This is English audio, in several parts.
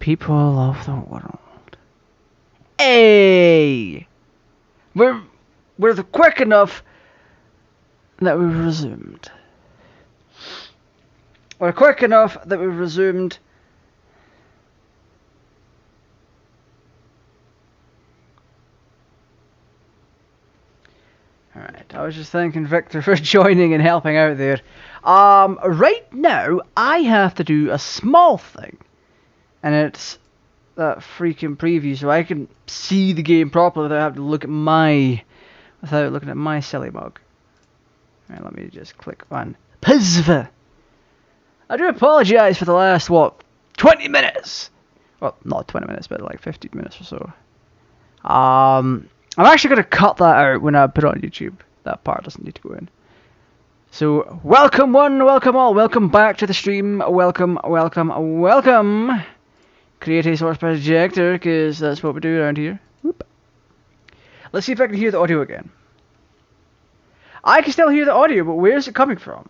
people of the world. Hey! We're quick enough that we've resumed. We're quick enough that we've resumed. Alright, I was just thanking Victor for joining and helping out there. Right now, I have to do a small thing. And it's that freaking preview, so I can see the game properly without having to look at without looking at my silly mug. Alright, let me just click on PSV. I do apologise for the last, 20 minutes? Well, not 20 minutes, but like 15 minutes or so. I'm actually going to cut that out when I put it on YouTube. That part doesn't need to go in. So, welcome one, welcome all, welcome back to the stream, welcome. Create a source projector, because that's what we do around here. Whoop. Let's see if I can hear the audio again. I can still hear the audio, but where's it coming from?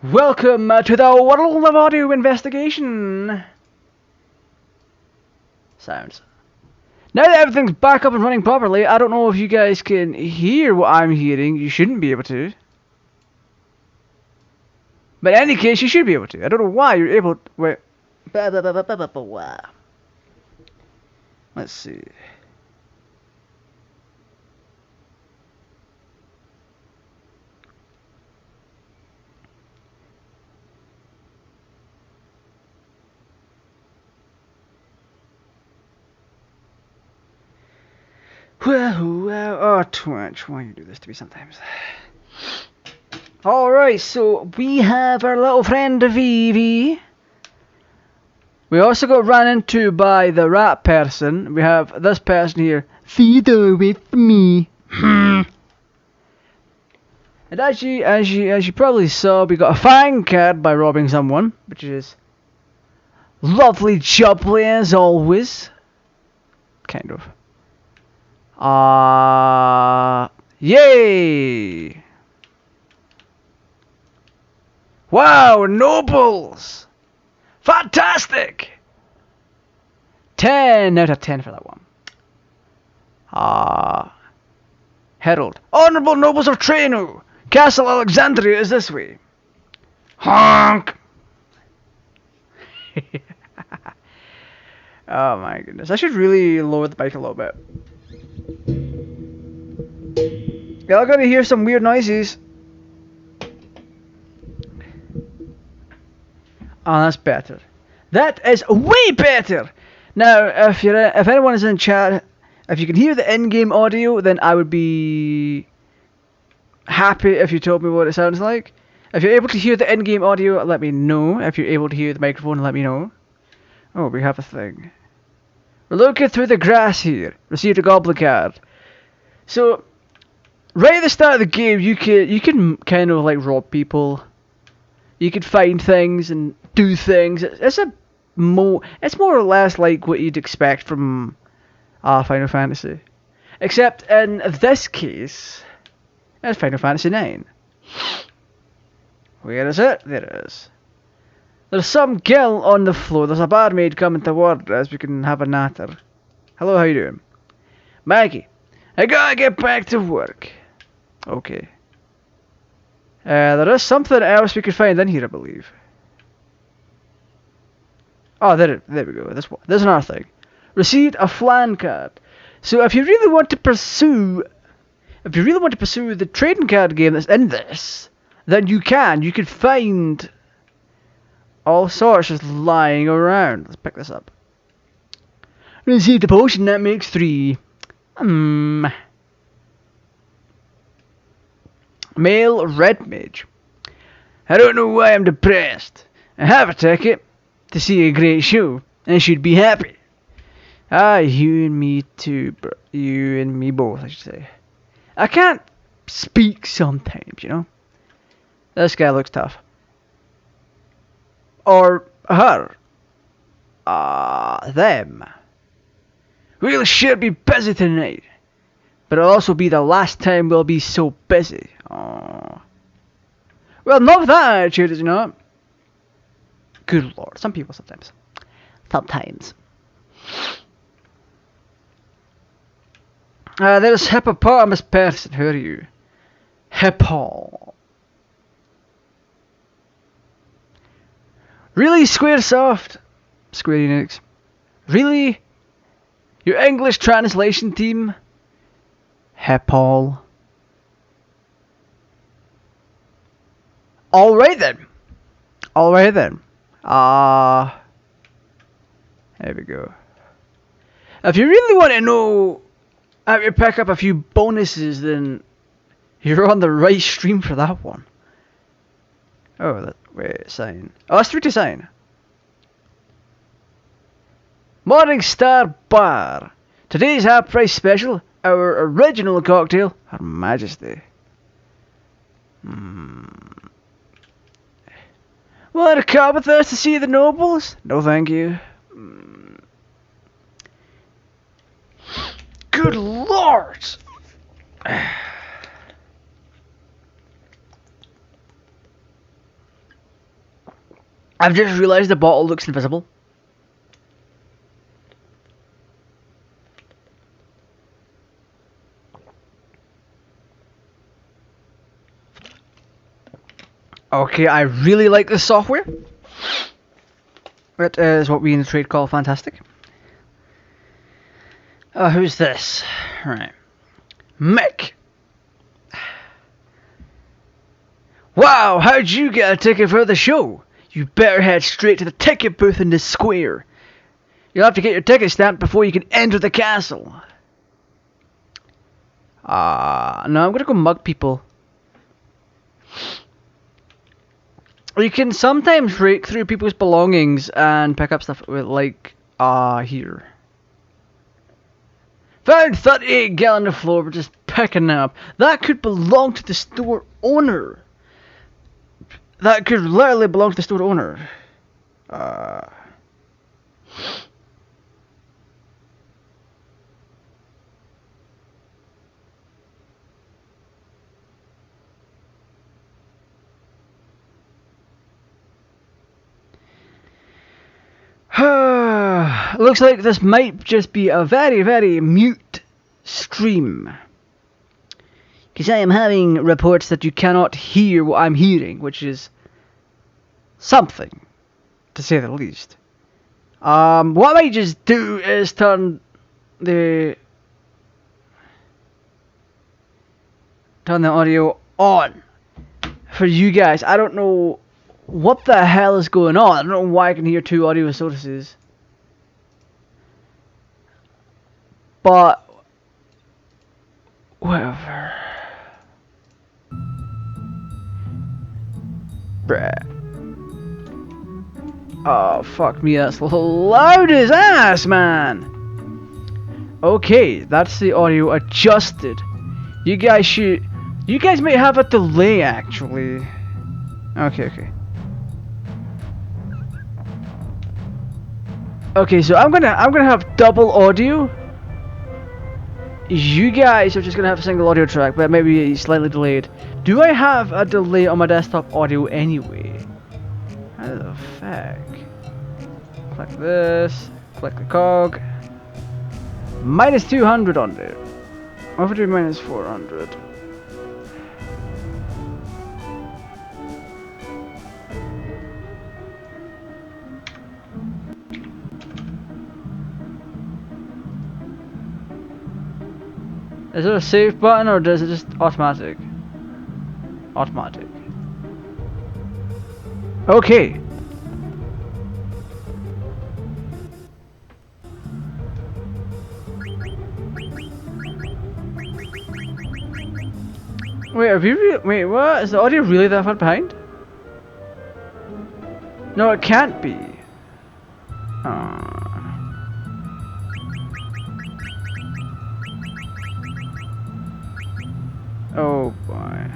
Welcome to the world of audio investigation. Sounds. Now that everything's back up and running properly, I don't know if you guys can hear what I'm hearing. You shouldn't be able to. But in any case, you should be able to. I don't know why you're able to. Wait. Let's see. Oh, Twitch, why do you do this to me sometimes? Alright, so we have our little friend Vivi. We also got run into by the rat person. We have this person here. Feed away from me. And as you probably saw, we got a fine card by robbing someone, which is lovely jubbly as always. Kind of. Yay! Wow, nobles! Fantastic! 10 out of 10 for that one. Herald. Honourable nobles of Trainu! Castle Alexandria is this way. Honk! Oh my goodness. I should really lower the mic a little bit. Y'all gonna hear some weird noises. Oh, that's better. That is way better! Now, if anyone is in chat, if you can hear the in-game audio, then I would be happy if you told me what it sounds like. If you're able to hear the in-game audio, let me know. If you're able to hear the microphone, let me know. Oh, we have a thing. We're looking through the grass here. Received a goblin card. So, right at the start of the game, you can kind of like rob people. You can find things and do things. It's more or less like what you'd expect from Final Fantasy, except in this case, it's Final Fantasy 9. Where is it? There it is. There's some girl on the floor. There's a barmaid coming toward us. We can have a natter. Hello, how you doing? Maggie, I gotta get back to work. Okay. There is something else we could find in here, I believe. Oh, there we go. There's another thing. Received a flan card. So if you really want to pursue the trading card game that's in this, then you can. You can find all sorts just lying around. Let's pick this up. Received a potion that makes 3. Male red mage. I don't know why I'm depressed. I have a ticket to see a great show and should be happy. You and me too, bro. You and me both, I should say. I can't speak sometimes, you know. This guy looks tough. Or her. Them. We should be busy tonight. But it'll also be the last time we'll be so busy. Aww. Well, not with that attitude, is it not? Good lord, some people sometimes. Sometimes. There's hippopotamus person. Who are you? Hippo. Really, Squaresoft? Square Enix. Really? Your English translation team? Hippo. Alright then. Alright then. There we go. If you really want to know how to pick up a few bonuses, then you're on the right stream for that one. Oh, wait, sign. Oh, that's 3 to sign. Morning Star Bar. Today's half price special, our original cocktail, Her Majesty. Want a cup with us to see the nobles? No thank you. Good lord! I've just realised the bottle looks invisible. Okay, I really like this software. It is what we in the trade call fantastic. Who's this? Right. Mick! Wow, how'd you get a ticket for the show? You better head straight to the ticket booth in the square. You'll have to get your ticket stamped before you can enter the castle. No, I'm gonna go mug people. You can sometimes rake through people's belongings and pick up stuff with, like, here. Found 38 gallon on the floor, we're just picking them up. That could belong to the store owner. That could literally belong to the store owner. Looks like this might just be a very, very mute stream. Because I am having reports that you cannot hear what I'm hearing, which is something, to say the least. What I might just do is turn the audio on for you guys. I don't know what the hell is going on. I don't know why I can hear 2 audio sources. But whatever. Bruh. Oh, fuck me, that's loud as ass, man! Okay, that's the audio adjusted. You guys might have a delay, actually. Okay. Okay, so I'm gonna have double audio. You guys are just gonna have a single audio track, but maybe slightly delayed. Do I have a delay on my desktop audio anyway? How the fuck? Click this, click the cog. Minus 200 on there. What if I do minus 400? Is there a save button or does it just automatic? Automatic. Okay. Wait, are we wait, what? Is the audio really that far behind? No, it can't be. Oh boy.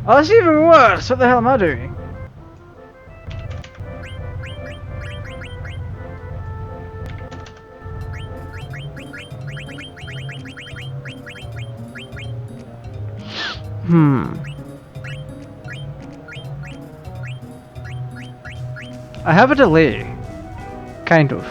Oh, that's even worse. What the hell am I doing? I have a delay. Kind of.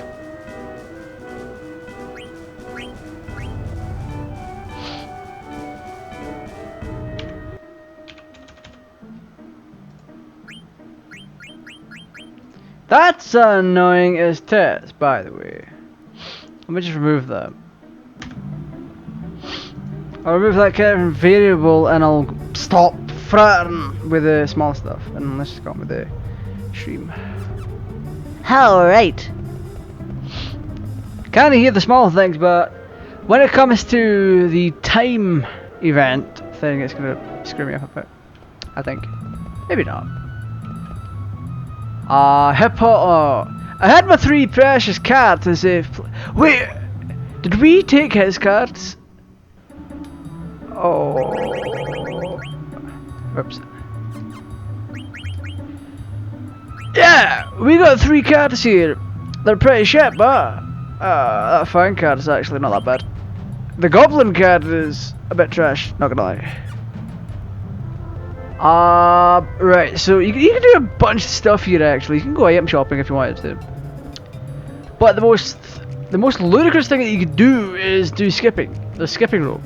That's annoying as tits, by the way. Let me just remove that. I'll remove that kind of variable and I'll stop fretting with the small stuff. And let's just go on with the stream. Alright. Can't hear the small things, but when it comes to the time event thing, it's gonna screw me up a bit. I think. Maybe not. Hip hop. I had my 3 precious cards as if. Wait! Did we take his cards? Oh. Whoops. Yeah! We got 3 cards here. They're pretty shit, but that fine card is actually not that bad. The goblin card is a bit trash, not gonna lie. Right, so you can do a bunch of stuff here actually. You can go item shopping if you wanted to. But the most ludicrous thing that you could do is do skipping. The skipping rope.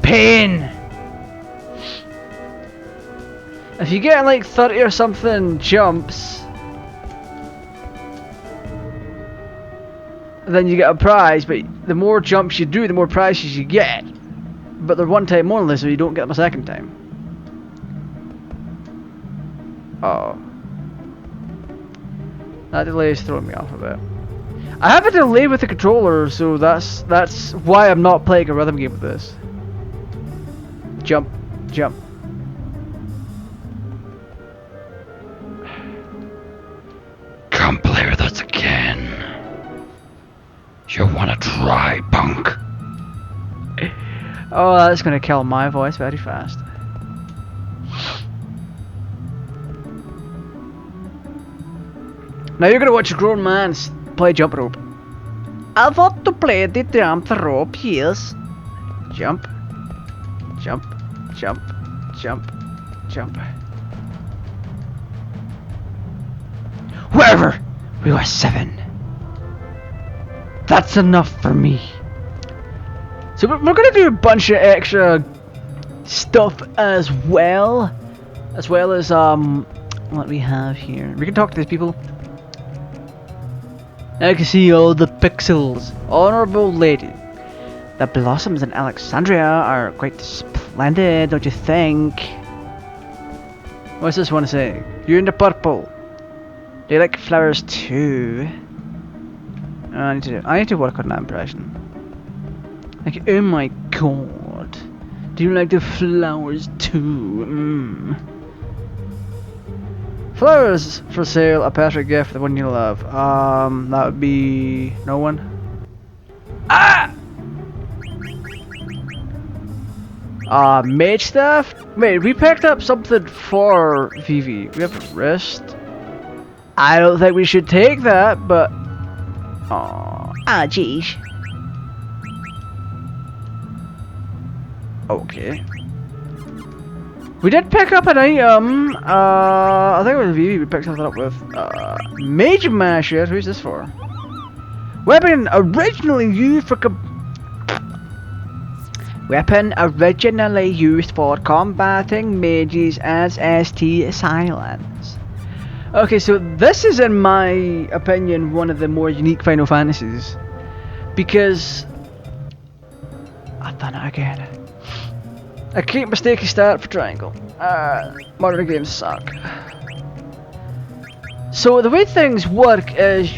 Pain! If you get like 30 or something jumps, then you get a prize, but the more jumps you do, the more prizes you get. But they're one time only, so you don't get them a second time. Oh. That delay is throwing me off a bit. I have a delay with the controller, so that's why I'm not playing a rhythm game with this. Jump, jump. Come play with us again. You wanna try, punk? Oh, that's gonna kill my voice very fast. Now you're gonna watch a grown man play jump rope. I want to play the jump rope, yes. Jump, jump, jump, jump, jump. Wherever we were 7. That's enough for me. So we're gonna do a bunch of extra stuff as well as what we have here. We can talk to these people. I can see all the pixels. Honorable lady, the blossoms in Alexandria are quite splendid, don't you think? What's this one saying? You're in the purple. Do you like flowers too? I need to work on that impression. Like, oh my god. Do you like the flowers too? Flowers for sale, a perfect gift for the one you love. That would be no one. Ah! Mage staff? Wait, we picked up something for Vivi. We have a wrist. I don't think we should take that, but jeez. Okay. We did pick up an item. I think it was Vivi we picked something up with. Mage Masher. Who's this for? Weapon originally used for combating mages as ST Silence. Okay, so this is, in my opinion, one of the more unique Final Fantasies, because I've done it again. I keep mistaking start for triangle. Modern games suck. So the way things work is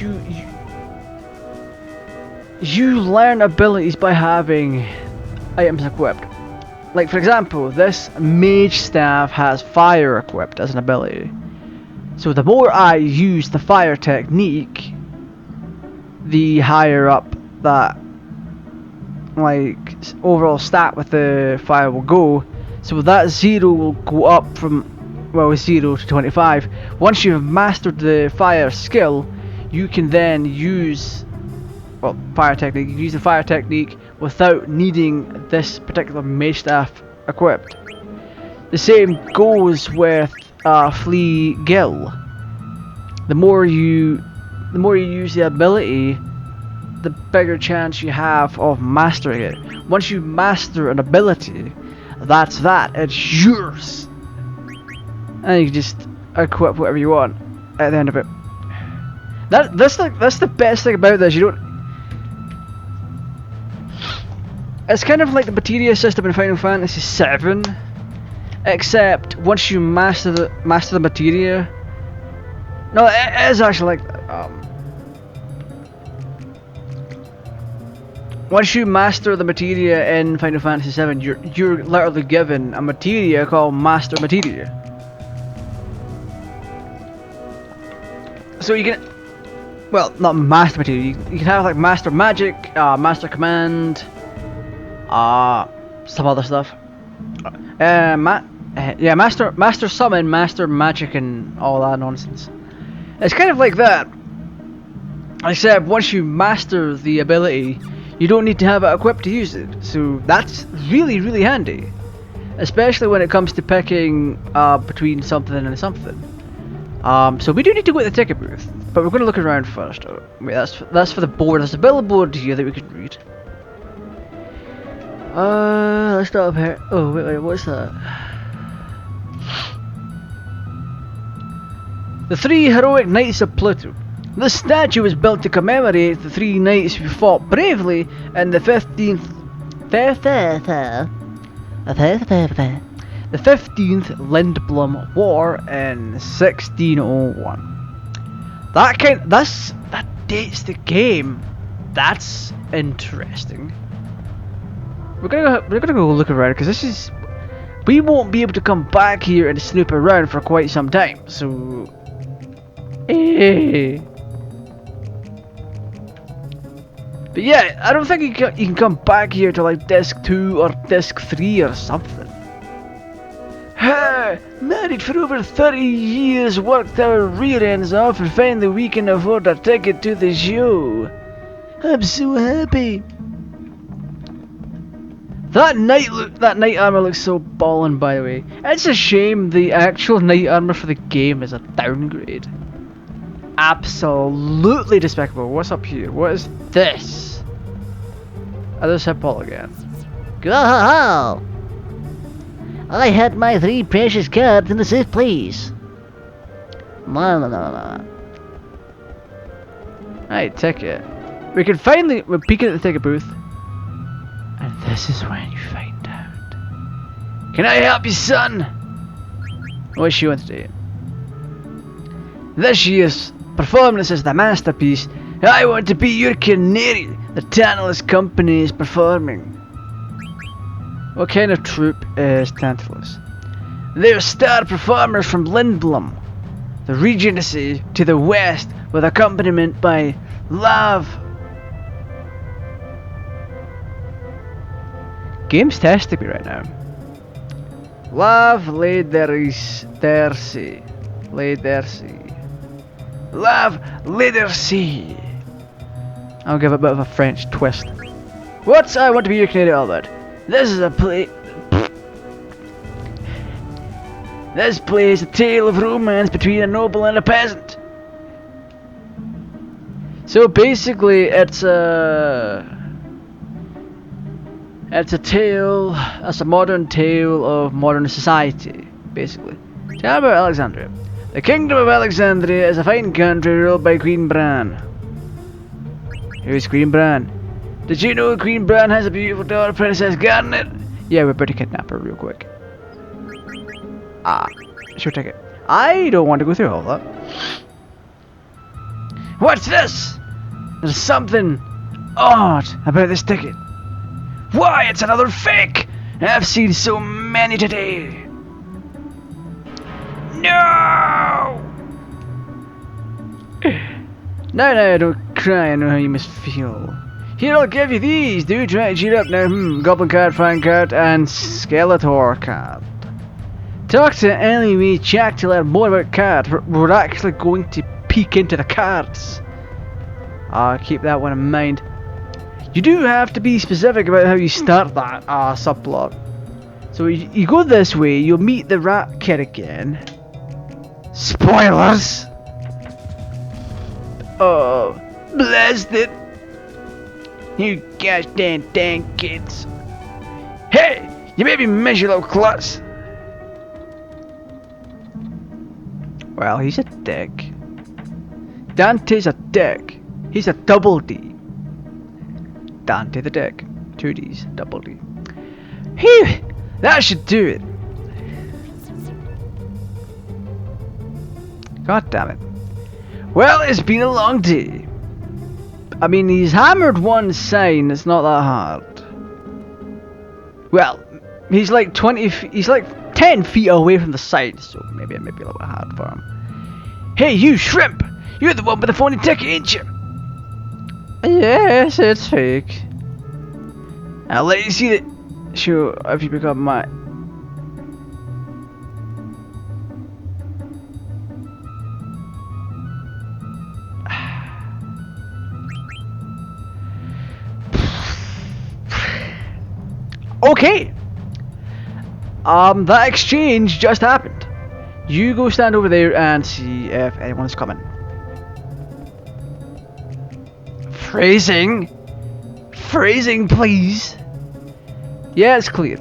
you learn abilities by having items equipped. Like for example, this mage staff has fire equipped as an ability. So the more I use the fire technique, the higher up that like overall stat with the fire will go. So that 0 will go up from 0 to 25. Once you've mastered the fire skill, you can then use fire technique. You use the fire technique without needing this particular mage staff equipped. The same goes with Flea Gill. The more you use the ability, the bigger chance you have of mastering it. Once you master an ability, that's that. It's yours, and you can just equip whatever you want at the end of it. That's the best thing about this. You don't. It's kind of like the materia system in Final Fantasy VII, except once you master the materia. No, it is actually like once you master the materia in Final Fantasy VII, you're literally given a materia called Master Materia. So you can, well, not Master Materia. You can have like Master Magic, Master Command, some other stuff. Yeah, Master Summon, Master Magic, and all that nonsense. It's kind of like that, except once you master the ability, you don't need to have it equipped to use it. So that's really, really handy, especially when it comes to picking between something and something. So we do need to go to the ticket booth, but we're going to look around first. Oh, wait, that's for the board. There's a billboard here that we can read. Let's start up here. Oh, wait, what's that? The 3 heroic knights of Pluto. This statue was built to commemorate the 3 knights who fought bravely in the 15th Lindblom War in 1601. That dates the game. That's interesting. We're gonna go look around, because we won't be able to come back here and snoop around for quite some time. So, but yeah, I don't think you can come back here to like disc 2 or disc 3 or something. Married for over 30 years, worked our rear ends off, and finally we can afford a ticket to the show. I'm so happy. That knight armor looks so ballin', by the way. It's a shame the actual knight armor for the game is a downgrade. Absolutely despicable. What's up here? What is this? Oh, there's Paul again. Go! I had my 3 precious cards in the safe place. Right, ticket. We can finally peek at the ticket booth. And this is when you find out. Can I help you, son? What's she want to do? This year's performance is the masterpiece. I want to be your canary. The Tantalus Company is performing. What kind of troupe is Tantalus? They're star performers from Lindblom, the Regency to the west, with accompaniment by Love. Game's testing me right now. Love Ledersee. Love Ledersee. I'll give it a bit of a French twist. What's I want to be your canary all about? This is a play. This play is a tale of romance between a noble and a peasant. So basically, it's a tale. It's a modern tale of modern society, basically. Tell about Alexandria. The Kingdom of Alexandria is a fine country ruled by Queen Bran. Who's Queen Bran? Did you know Queen Bran has a beautiful daughter, Princess Garnet? Yeah, we're about to kidnap her real quick. Sure, take it. I don't want to go through all that. What's this? There's something odd about this ticket. Why, it's another fake! I've seen so many today. No! No, don't cry. I know how you must feel. Here, I'll give you these. Do try to cheer up now. Goblin card, Fang card, and Skeletor card. Talk to Enemy Jack to learn more about cards. We're actually going to peek into the cards. Keep that one in mind. you do have to be specific about how you start that subplot. So you go this way, you'll meet the rat kid again. Spoilers! Oh, blast it! You gosh dang kids! Hey, you made me miss, you little klutz! Well, he's a dick. Dante's a dick. He's a double D. Dante the dick. 2 D's, double D. Phew! That should do it. God damn it. Well, it's been a long day. I mean, he's hammered one sign, it's not that hard. Well, he's like 20 feet, he's like 10 feet away from the side, so maybe it might be a little bit hard for him. Hey, you shrimp! You're the one with the phony ticket, ain't you? Yes, it's fake. I'll let you see that. Sure, if you become my. Okay. That exchange just happened. You go stand over there and see if anyone's coming. Phrasing. Phrasing, please. Yeah, it's clear.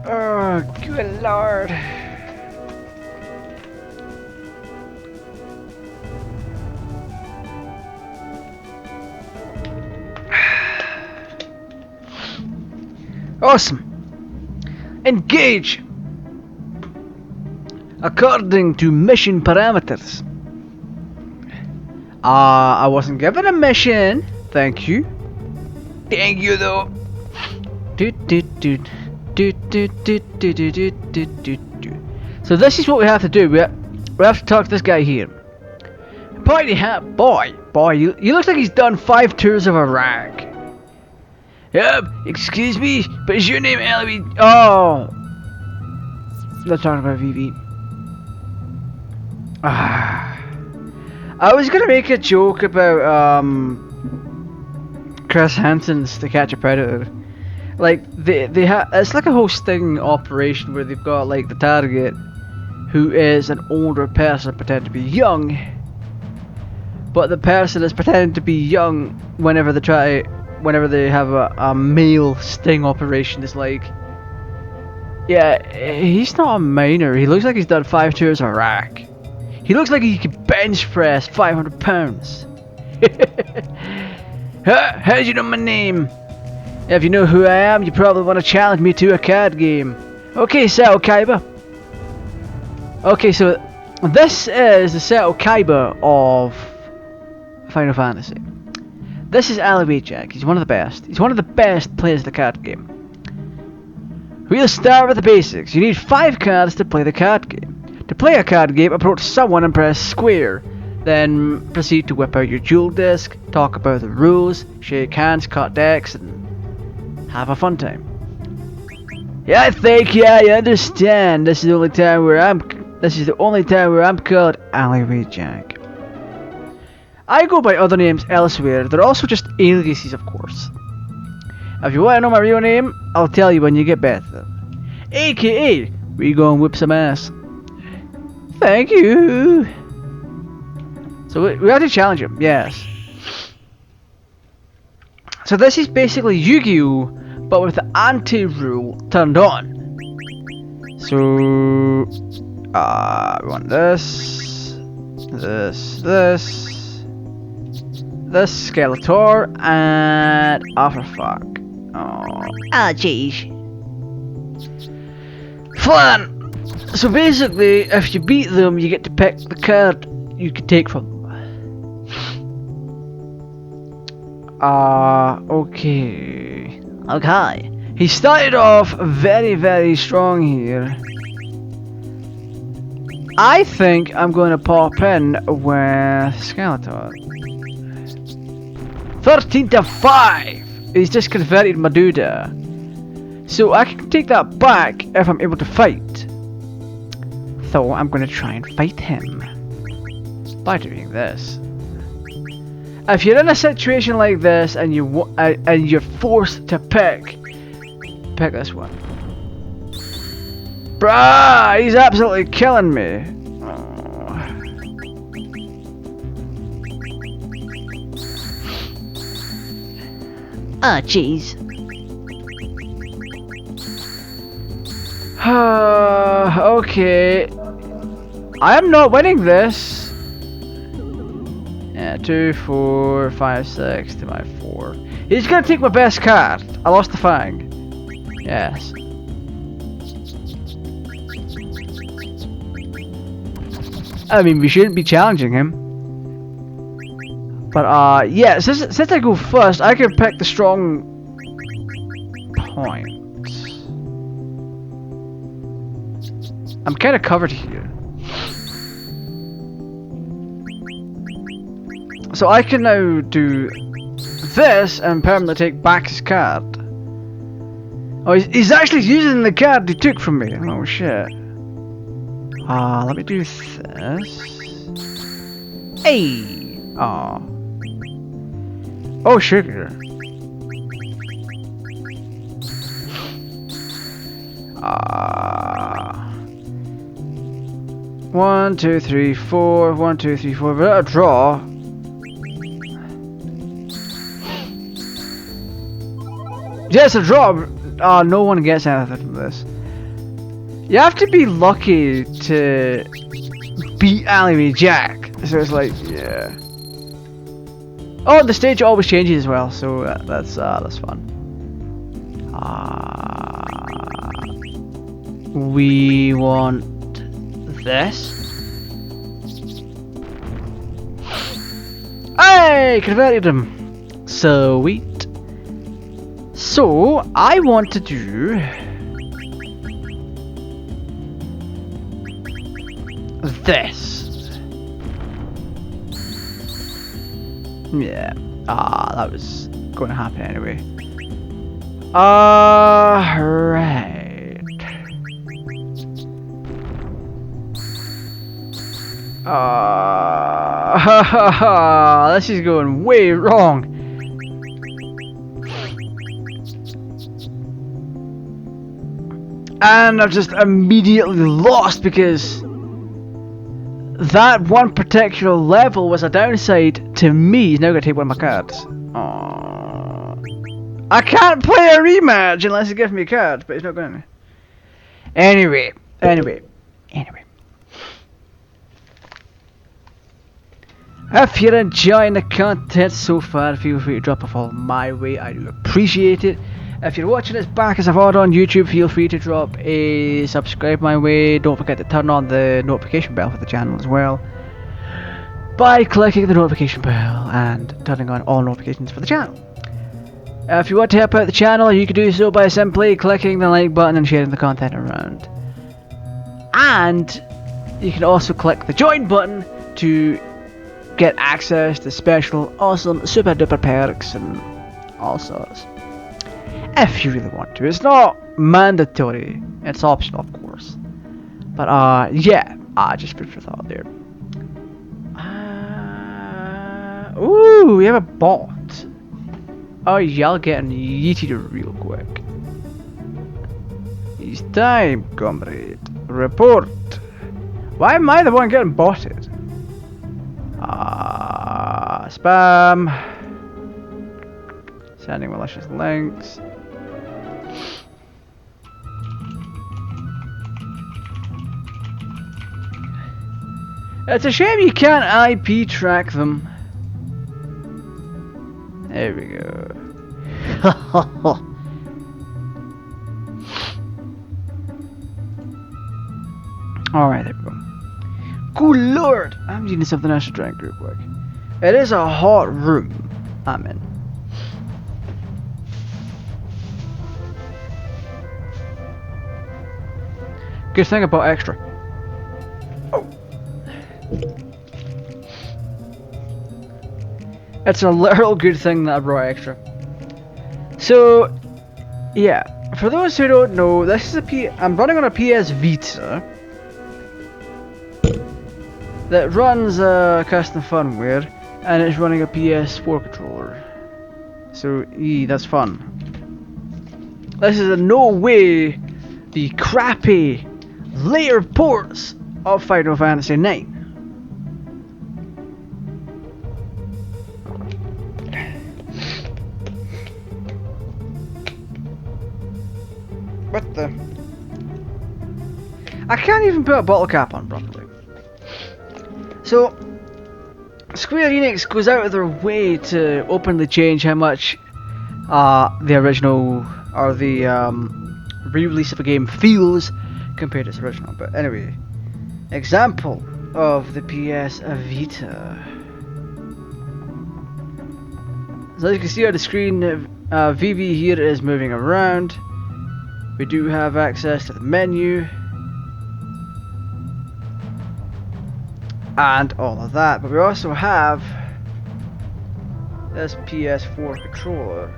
Oh, good lord. Awesome. Engage. According to mission parameters. I wasn't given a mission. Thank you. Thank you though. So this is what we have to do. We have to talk to this guy here. Party hat boy. He looks like he's done 5 tours of Iraq. Excuse me, but is your name Ellie? Oh, let's talk about VV. I was gonna make a joke about Chris Hansen's To Catch a Predator. Like they have, it's like a whole sting operation where they've got like the target, who is an older person pretending to be young, but the person is pretending to be young whenever they have a male sting operation. It's like, yeah, he's not a minor. He looks like he's done 5 tours of Iraq. He looks like he could bench press 500 pounds. How do you know my name? If you know who I am, you probably want to challenge me to a card game. Okay, Seto Kaiba. Okay, so this is the Seto Kaiba of Final Fantasy. This is Ali Jack. He's one of the best. He's one of the best players of the card game. We'll start with the basics. You need 5 cards to play the card game. To play a card game, approach someone and press square. Then proceed to whip out your jewel disc, talk about the rules, shake hands, cut decks, and have a fun time. Yeah, I think, yeah, I understand. This is the only time where I'm called Ali Jack. I go by other names elsewhere. They're also just aliases, of course. If you want to know my real name, I'll tell you when you get better. AKA, we go and whip some ass. Thank you. So we have to challenge him, yes. So this is basically Yu-Gi-Oh, but with the anti-rule turned on. So we want this Skeletor, and fuck. Oh jeez. Flan! So basically, if you beat them, you get to pick the card you can take from them. Okay. Okay. He started off very, very strong here. I think I'm going to pop in with Skeletor. 13-5! He's just converted Maduda. So I can take that back if I'm able to fight. So I'm going to try and fight him by doing this. If you're in a situation like this and and you're forced to pick this one. Bruh, he's absolutely killing me. Ah, jeez. Okay. I am not winning this. Yeah, 2, 4, 5, 6 to my 4. He's gonna take my best card. I lost the fang. Yes. I mean, we shouldn't be challenging him. But, yeah, since I go first, I can pick the strong point. I'm kind of covered here. So I can now do this and permanently take back his card. Oh, he's actually using the card he took from me. Oh, shit. Let me do this. Hey! Oh, sugar. 1, 2, 3, 4. 1, 2, 3, 4. Without a draw. Yes, a draw. No one gets anything from this. You have to be lucky to beat Alleyway Jack. So it's like, yeah. Oh, the stage always changes as well, so that's fun. We want this. Hey, converted him. Sweet. So I want to do this. Yeah. That was going to happen anyway. Right. This is going way wrong. And I've just immediately lost because that one particular level was a downside to me. He's now going to take one of my cards. I can't play a rematch unless he gives me cards, but he's not going to. Anyway. If you're enjoying the content so far, feel free to drop a follow my way. I do appreciate it. If you're watching this back as a VOD on YouTube, feel free to drop a subscribe my way. Don't forget to turn on the notification bell for the channel as well by clicking the notification bell and turning on all notifications for the channel. If you want to help out the channel, you can do so by simply clicking the like button and sharing the content around. And you can also click the join button to get access to special, awesome, super duper perks and all sorts. If you really want to. It's not mandatory. It's optional, of course. But, yeah. Just food for thought there. Ooh, we have a bot. Oh, y'all getting yeeted real quick. It's time, comrade. Report. Why am I the one getting botted? Spam. Sending malicious links. It's a shame you can't IP track them. There we go. Alright, there we go. Good lord! I'm needing something else to drink real quick. It is a hot room I'm in. Good thing about extra. Oh. It's a literal good thing that I brought extra. So, yeah. For those who don't know, this is I'm running on a PS Vita that runs custom firmware. and it's running a PS4 controller. So, that's fun. This is in no way the crappy later ports of Final Fantasy IX. What the? I can't even put a bottle cap on properly. So, Square Enix goes out of their way to openly change how much the original or the re-release of a game feels compared to its original. But anyway, example of the PS Vita. So as you can see on the screen, VV here is moving around. We do have access to the menu and all of that, but we also have this PS4 controller.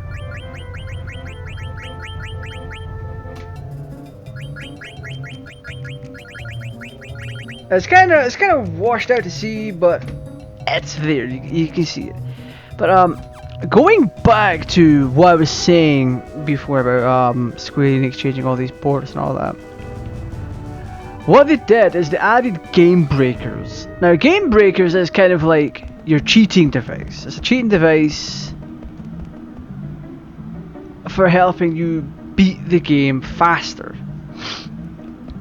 It's kind of washed out to sea, but it's there. You can see it. But going back to what I was saying before about Square Enix changing all these ports and all that. What they did is they added game breakers. Now, game breakers is kind of like your cheating device. It's a cheating device for helping you beat the game faster.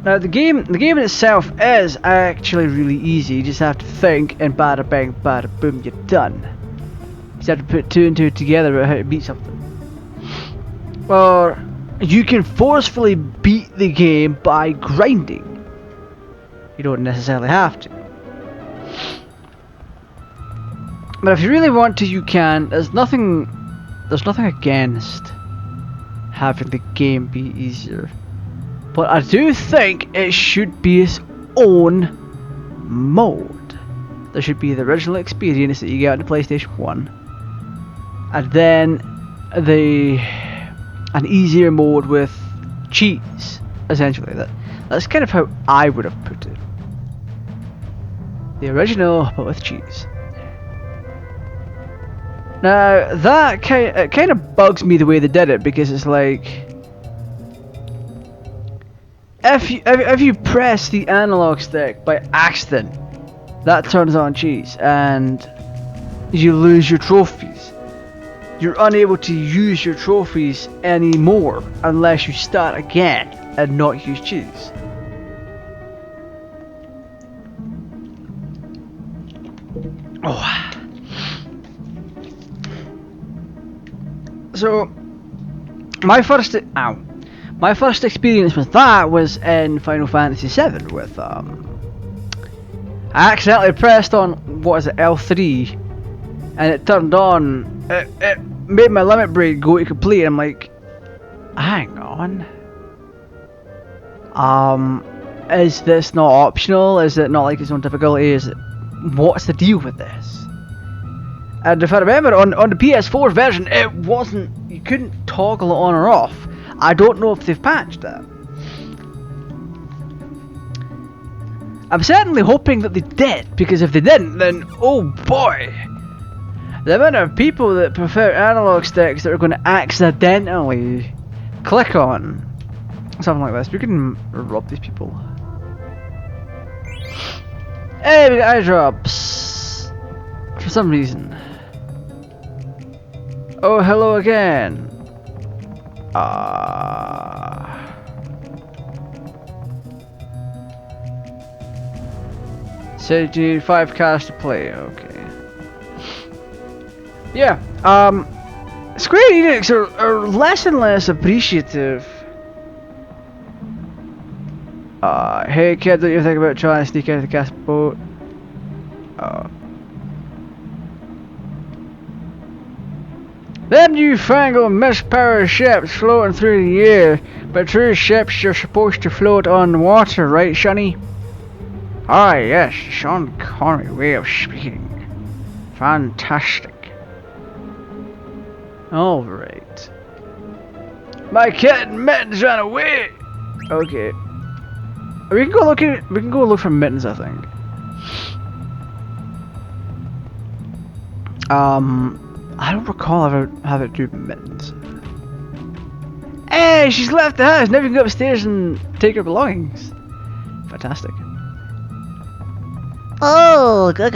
Now, the game in itself is actually really easy. You just have to think, and bada bang, bada boom, you're done. You just have to put two and two together about how to beat something. Or you can forcefully beat the game by grinding. You don't necessarily have to. But if you really want to, you can. There's nothing against having the game be easier. But I do think it should be its own mode. There should be the original experience that you get on the PlayStation 1. And then an easier mode with cheats, essentially. That's kind of how I would have put it. The original, but with cheats. Now that kind of bugs me the way they did it, because it's like, if you press the analog stick by accident, that turns on cheats and you lose your trophies. You're unable to use your trophies anymore unless you start again and not use cheats. Oh. So my first experience with that was in Final Fantasy VII with I accidentally pressed on, what is it, L3, and it turned on, it made my limit break go to complete. I'm like, hang on, is this not optional? Is it not like its own difficulty? What's the deal with this? And if I remember, on the PS4 version, it wasn't, you couldn't toggle it on or off. I don't know if they've patched that. I'm certainly hoping that they did, because if they didn't, then oh boy, the amount of people that prefer analog sticks that are going to accidentally click on something like this. We can rob these people. Hey, we got eye drops for some reason. Oh, hello again. So you need 5 cars to play, okay. Yeah, Square Enix are less and less appreciative. Hey kid, don't you think about trying to sneak out of the gas boat? Them newfangled mispowered ships floating through the air, but true ships are supposed to float on water, right, Shunny? Ah, yes, Sean Connery way of speaking. Fantastic. Alright. My cat and Mittens ran away! Okay. We can go look for Mittens, I think. I don't recall how to do mittens. Hey, she's left the house. Now we can go upstairs and take her belongings. Fantastic. Oh, good.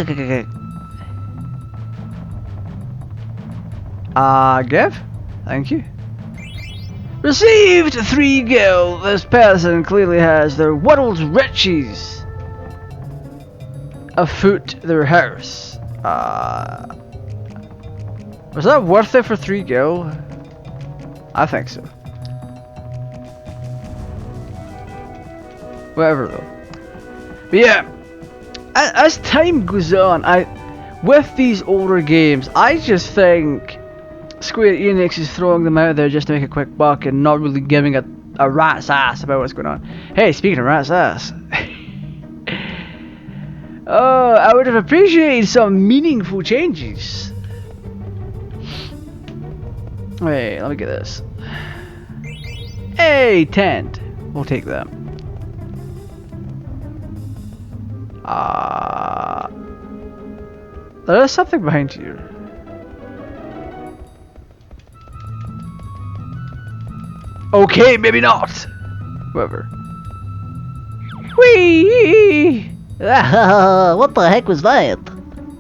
Give? Thank you. Received 3 gil. This person clearly has their world's riches afoot their house. Was that worth it for 3 gil? I think so. Whatever though. But yeah, as time goes on, with these older games, I just think Square Enix is throwing them out there just to make a quick buck and not really giving a rat's ass about what's going on. Hey, speaking of rat's ass. Oh, I would have appreciated some meaningful changes. Wait, let me get this. Hey, tent. We'll take that. There is something behind you. Okay, maybe not. Whatever. Whee! What the heck was that?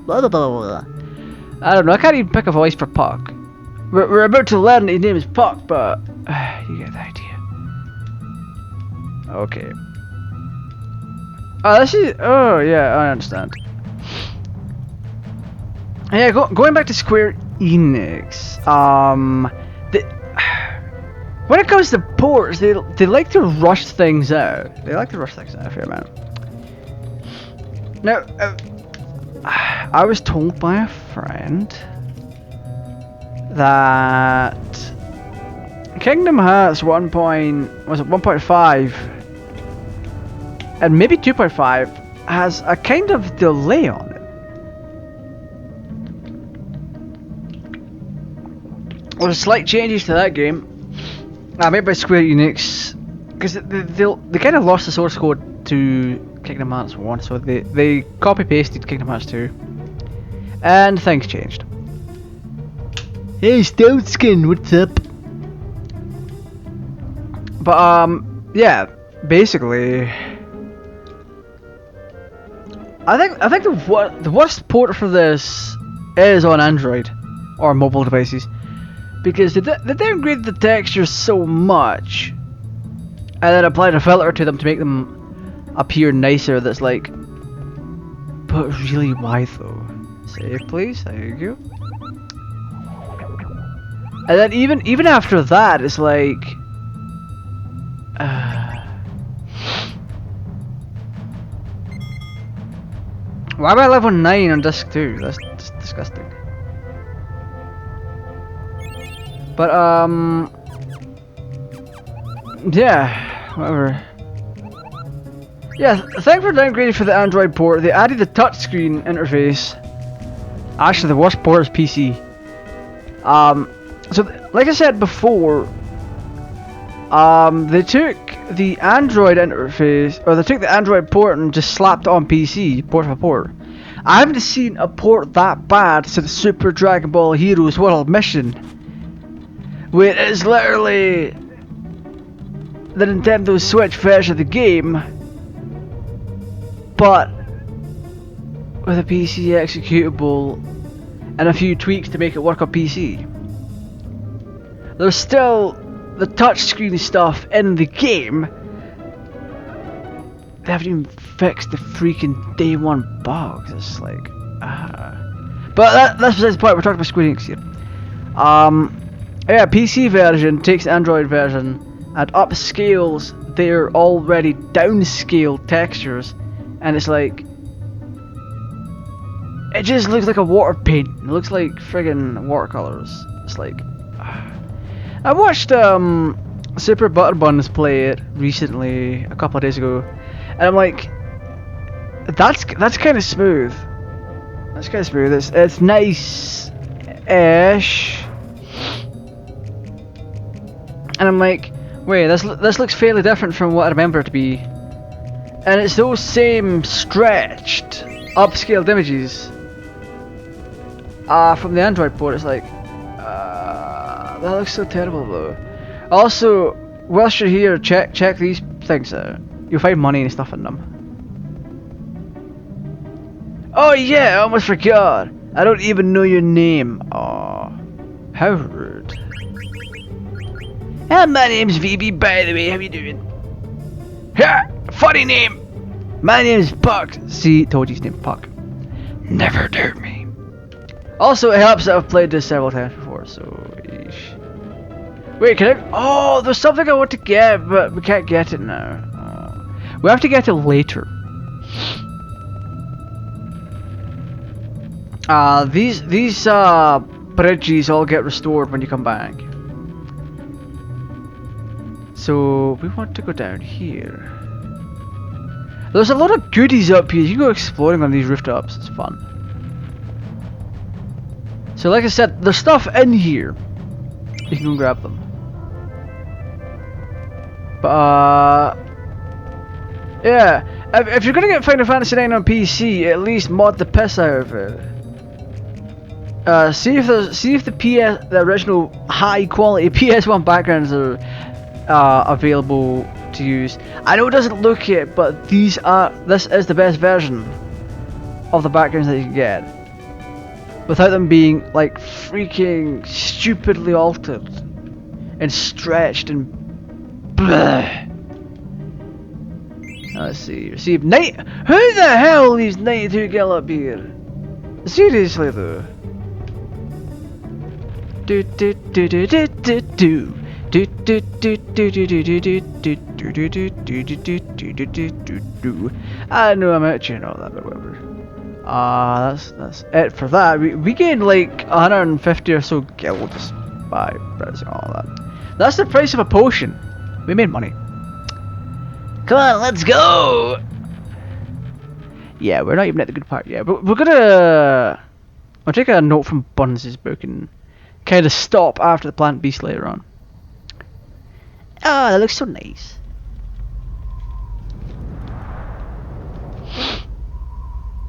I don't know. I can't even pick a voice for Puck. We're about to learn that his name is Puck, but you get the idea. Okay. Oh, this is. Oh, yeah, I understand. Yeah, going back to Square Enix. When it comes to ports, they like to rush things out. A fair amount. Now, I was told by a friend that Kingdom Hearts 1.5 and maybe 2.5 has a kind of delay on it. There's slight changes to that game made by Square Enix because they kind of lost the source code to Kingdom Hearts 1, so they copy pasted Kingdom Hearts 2 and things changed. Hey, Stoutskin, what's up? But yeah, basically, I think the worst port for this is on Android or mobile devices, because they downgrade the textures so much and then applied a filter to them to make them appear nicer. That's like, but really, why though? Save, please. Thank you. And then even after that, it's like, why am I level 9 on disc 2? That's just disgusting. But yeah, whatever. Yeah, thanks for downgrading for the Android port. They added the touchscreen interface. Actually, the worst port is PC. So like I said before, they took the Android interface, or they took the Android port and just slapped it on PC, port for port. I haven't seen a port that bad since Super Dragon Ball Heroes World Mission, where it is literally the Nintendo Switch version of the game, but with a PC executable and a few tweaks to make it work on PC. There's still the touchscreen stuff in the game. They haven't even fixed the freaking day one bugs. It's like, but that's besides the point. We're talking about Square Enix here. Yeah, PC version takes the Android version and upscales their already downscaled textures, and it's like, it just looks like a water paint. It looks like friggin' watercolors. It's like, I watched Super Butterbuns play it recently, a couple of days ago, and I'm like, that's kind of smooth. That's kind of smooth. It's nice-ish. And I'm like, wait, this looks fairly different from what I remember it to be. And it's those same stretched, upscaled images. from the Android port, it's like, that looks so terrible though. Also, whilst you're here, check these things out. You'll find money and stuff in them. Oh yeah, I almost forgot. I don't even know your name. Aw, how rude. My name's VB, by the way. How you doing? Ha! Funny name. My name's Puck. See, told you his name, Puck. Never doubt me. Also, it helps that I've played this several times before, so... Eesh. Wait, can I... Oh, there's something I want to get, but we can't get it now. Oh. We have to get it later. These bridges all get restored when you come back. So, we want to go down here. There's a lot of goodies up here. You can go exploring on these rooftops. It's fun. So like I said, there's stuff in here. You can go grab them. But yeah, if you're gonna get Final Fantasy 9 on PC, at least mod the piss out of it. See if the original high quality PS1 backgrounds are available to use. I know it doesn't look it, but this is the best version of the backgrounds that you can get, without them being like freaking stupidly altered and stretched and bleh. Let's see. Receive night. Who the hell leaves 92 gil up here? Seriously though. Do do do do do do do. I know I'm out and all that, but whatever. That's it for that. We gained like 150 or so gil just by browsing all that. That's the price of a potion. We made money. Come on, let's go. Yeah, we're not even at the good part yet. But we're gonna. I'll take a note from Buns' book and kind of stop after the plant beast later on. Oh, that looks so nice.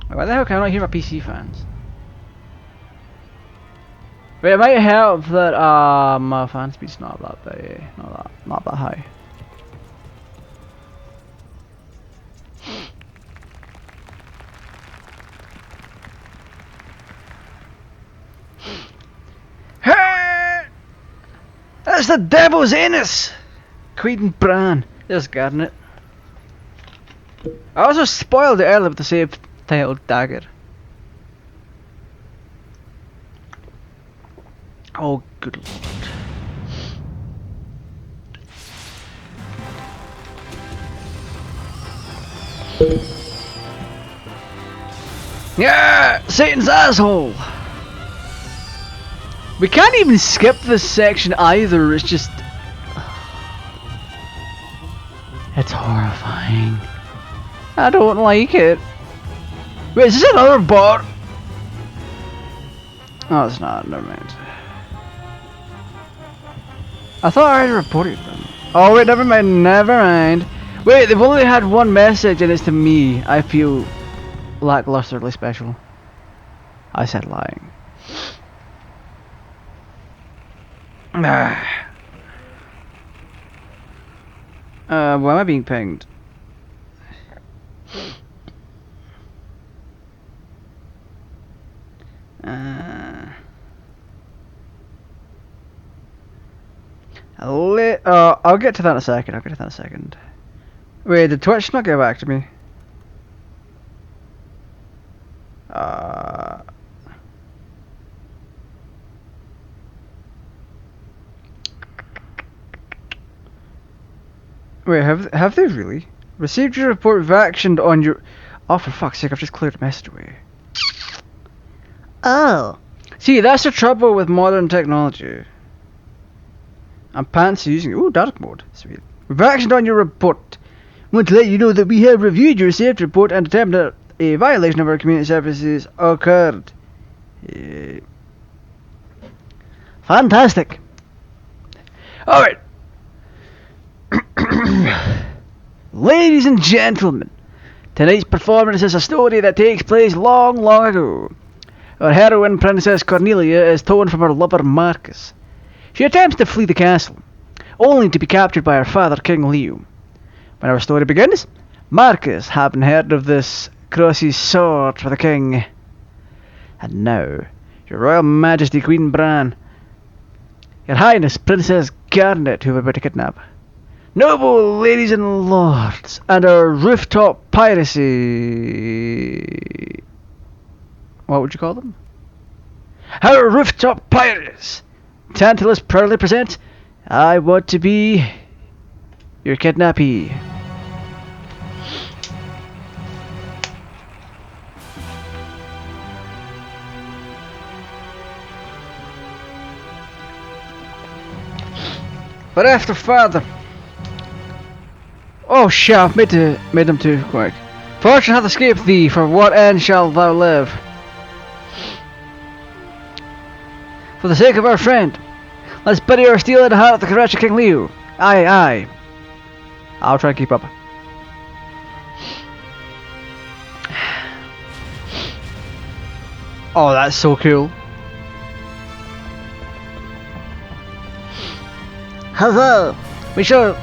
Why the hell can I not hear my PC fans? But it might help that my fan speed's not that high. Hey! That's the devil's anus! Queen Bran. There's Garnet. I also spoiled it earlier with the save titled Dagger. Oh, good lord. Yeah! Satan's asshole! We can't even skip this section either, it's just... It's horrifying. I don't like it. Wait, is this another bot? Oh, it's not. Never mind. I thought I already reported them. Oh wait, never mind. Never mind. Wait, they've only had one message and it's to me. I feel lacklusterly special. I said lying. Why am I being pinged? I'll get to that in a second. Wait, did Twitch not get back to me? Wait, have they really? Received your report, actioned on your... Oh, for fuck's sake, I've just cleared a message away. Oh. See, that's the trouble with modern technology. I'm pants using it. Ooh, dark mode. Sweet. We've actioned on your report. Want to let you know that we have reviewed your saved report and determined that a violation of our community services occurred. Fantastic. Alright. Ladies and gentlemen, tonight's performance is a story that takes place long, long ago. Our heroine, Princess Cornelia, is torn from her lover Marcus. She attempts to flee the castle, only to be captured by her father, King Leo. When our story begins, Marcus, having heard of this, crosses sword for the king. And now, Your Royal Majesty Queen Bran, Your Highness Princess Garnet, who we're about to kidnap, noble ladies and lords, and our rooftop piracy... What would you call them? Our rooftop pirates! Tantalus proudly present, I want to be your kidnappee. But after father... Oh shit, I've made them too quick. Fortune hath escaped thee, for what end shalt thou live? For the sake of our friend, let's bury our steel in the heart of the courage of King Leo. Aye, aye. I'll try and keep up. Oh, that's so cool. Huzzah! We shall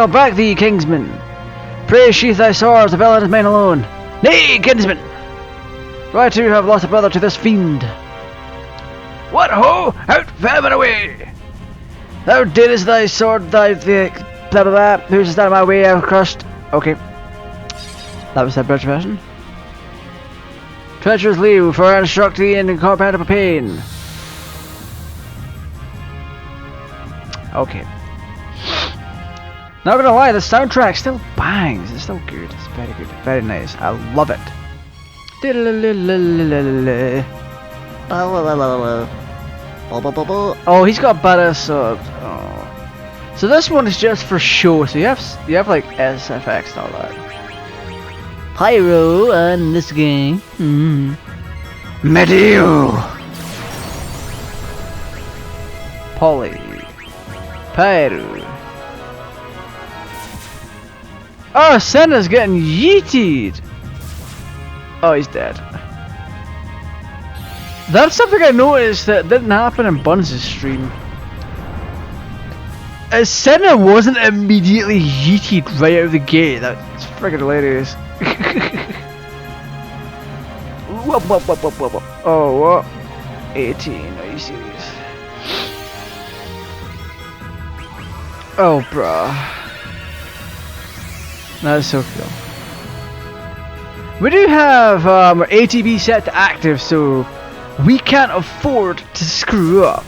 back thee, kingsman. Pray sheath thy swords, the villain is mine alone. Nay, kinsman! For I too have lost a brother to this fiend. What ho! Out, famine away! Thou didst thy sword, thy blah blah blah. Who's stand in my way? I've crushed. Okay. That was that British version. Treacherous Leo, for I struck thee in incomparable pain. Okay. Not gonna lie, the soundtrack still bangs. It's still good. It's very good. Very nice. I love it. Oh, he's got a badass sword. Oh. So this one is just for show. So you have like SFX and all that. Pyro in this game. Medieval. Polly. Pyro. Oh, Senna's getting yeeted. Oh, he's dead. That's something I noticed that didn't happen in Buns' stream. Senna wasn't immediately yeeted right out of the gate. That's friggin' hilarious. Whoop. Oh, what? 18, are you serious? Oh, bruh. That's so cool. We do have our ATB set to active, so we can't afford to screw up.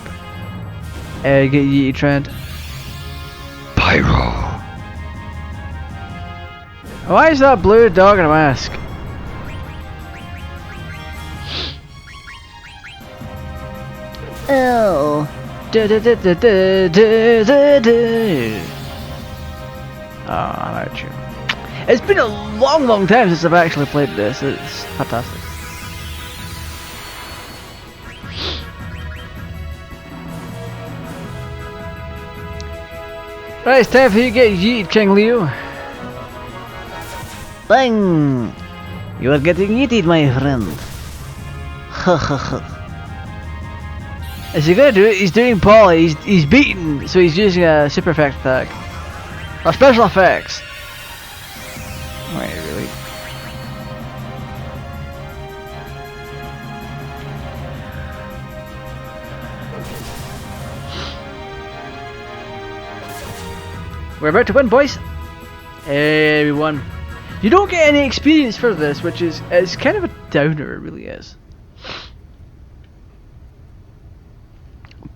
Get yeeted, Trent. Pyro. Why is that blue dog in a mask? Oh. Ah, not true. It's been a long time since I've actually played this. It's fantastic. Right, it's time for you to get yeeted, King Leo. Bang! You are getting yeeted, my friend. Is he gonna do it? He's doing Polly. He's beaten, so he's using a super effect attack. Or special effects. Wait, really? We're about to win, boys. We won. You don't get any experience for this, which is it's kind of a downer. It really is.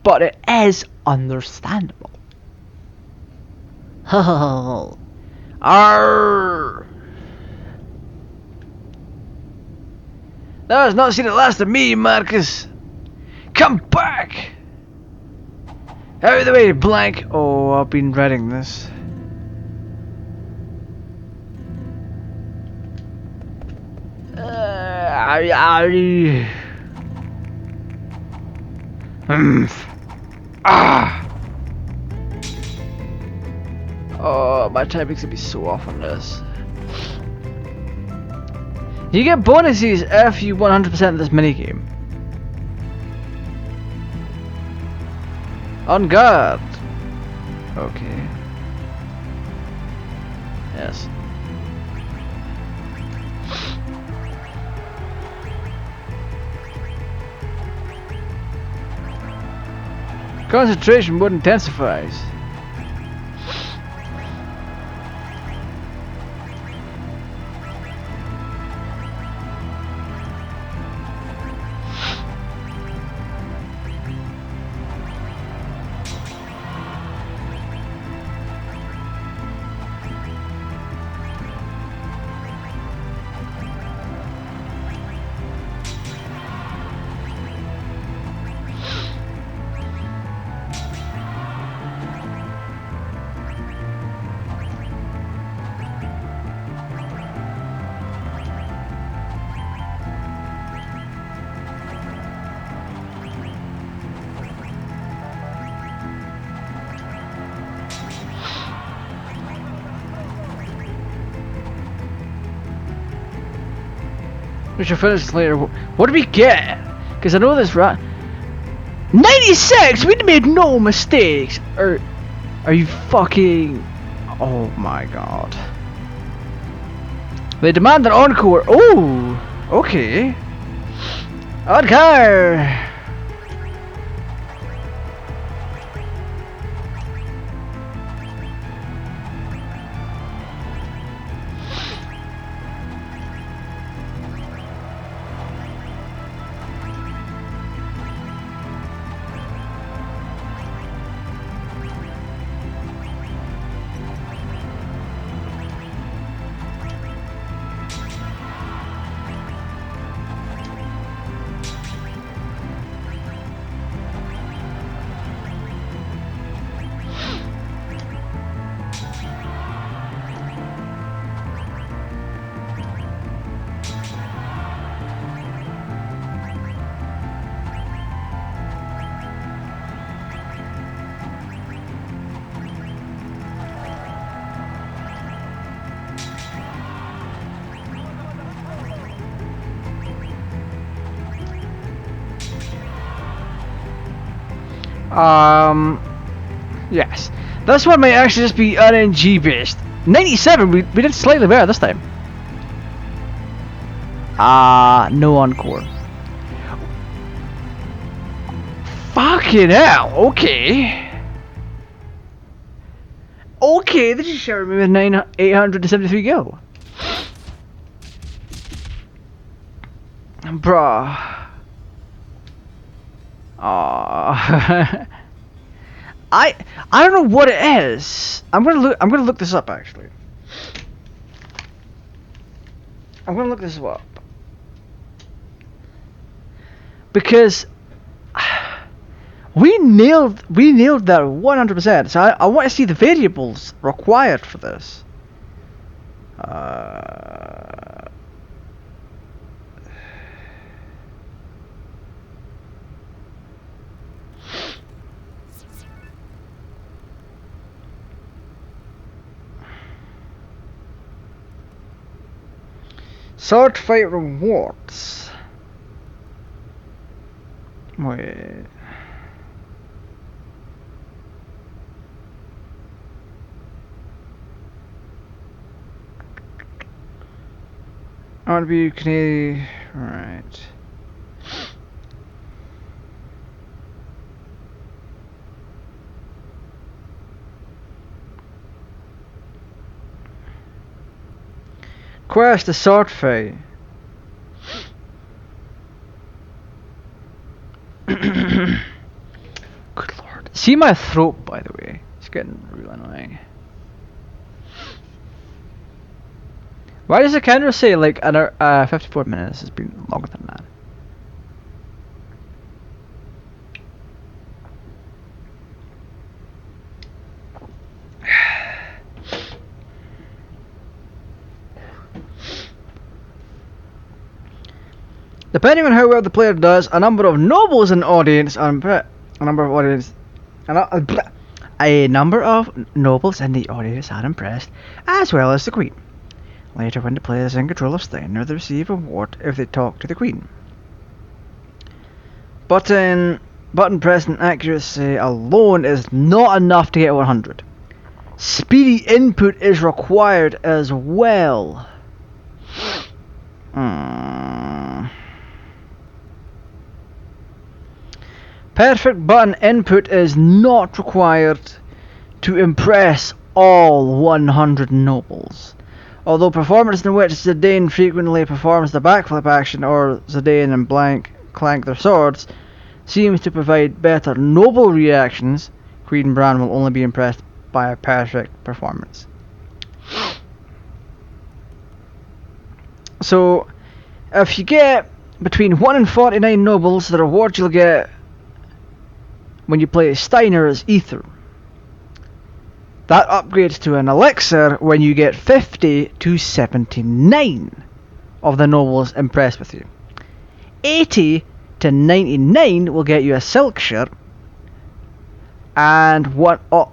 But it is understandable. Ho. Arrgh. Thou hast not seen the last of me, Marcus. Come back. Out of the way, blank. Oh, I've been dreading this. Oh, my timing's gonna be so off on this. You get bonuses if you 100% this minigame. On guard. Okay. Yes. Concentration mode intensifies. We should finish later. What did we get? Because I know this right. 96! We made no mistakes! Are you fucking... Oh my god. They demand an encore. Oh! Okay. Encore! Yes. This one might actually just be RNG based. 97, we did slightly better this time. No encore. Fucking hell, okay. Okay, they just shared me with 873 gil. Bruh. I don't know what it is. I'm gonna look this up actually. I'm gonna look this up. Because we nailed that 100%. So I want to see the variables required for this. Sword fight rewards. Wait. I want to be Canadian. Right. Quest the sword fight. Good lord. See my throat, by the way. It's getting real annoying. Why does the camera say like 54 minutes? It's been longer than that. Depending on how well the player does, a number of nobles in the audience are a number of nobles in the audience are impressed, as well as the queen. Later, when the player is in control of Steiner, they receive a reward if they talk to the Queen. Button pressing accuracy alone is not enough to get 100. Speedy input is required as well. Perfect button input is not required to impress all 100 nobles. Although performance in which Zidane frequently performs the backflip action or Zidane and Blank clank their swords seems to provide better noble reactions, Queen Bran will only be impressed by a perfect performance. So, if you get between 1 and 49 nobles, the reward you'll get when you play Steiner is Ether. That upgrades to an elixir when you get 50 to 79 of the nobles impressed with you. 80 to 99 will get you a silk shirt, and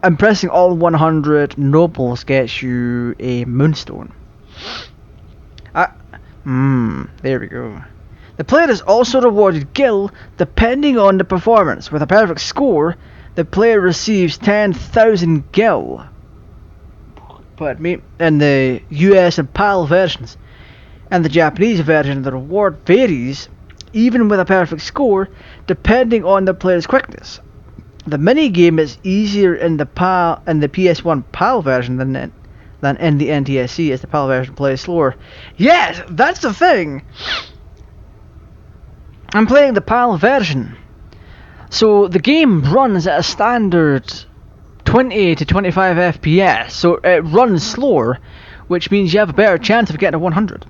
impressing all 100 nobles gets you a moonstone. There we go. The player is also rewarded gil depending on the performance. With a perfect score, the player receives 10,000 gil. Pardon me. In the US and PAL versions. And the Japanese version, the reward varies, even with a perfect score, depending on the player's quickness. The minigame is easier in the PS1 PAL version than in the NTSC, as the PAL version plays slower. Yes, that's the thing. I'm playing the PAL version, so the game runs at a standard 20 to 25 FPS, so it runs slower, which means you have a better chance of getting a 100.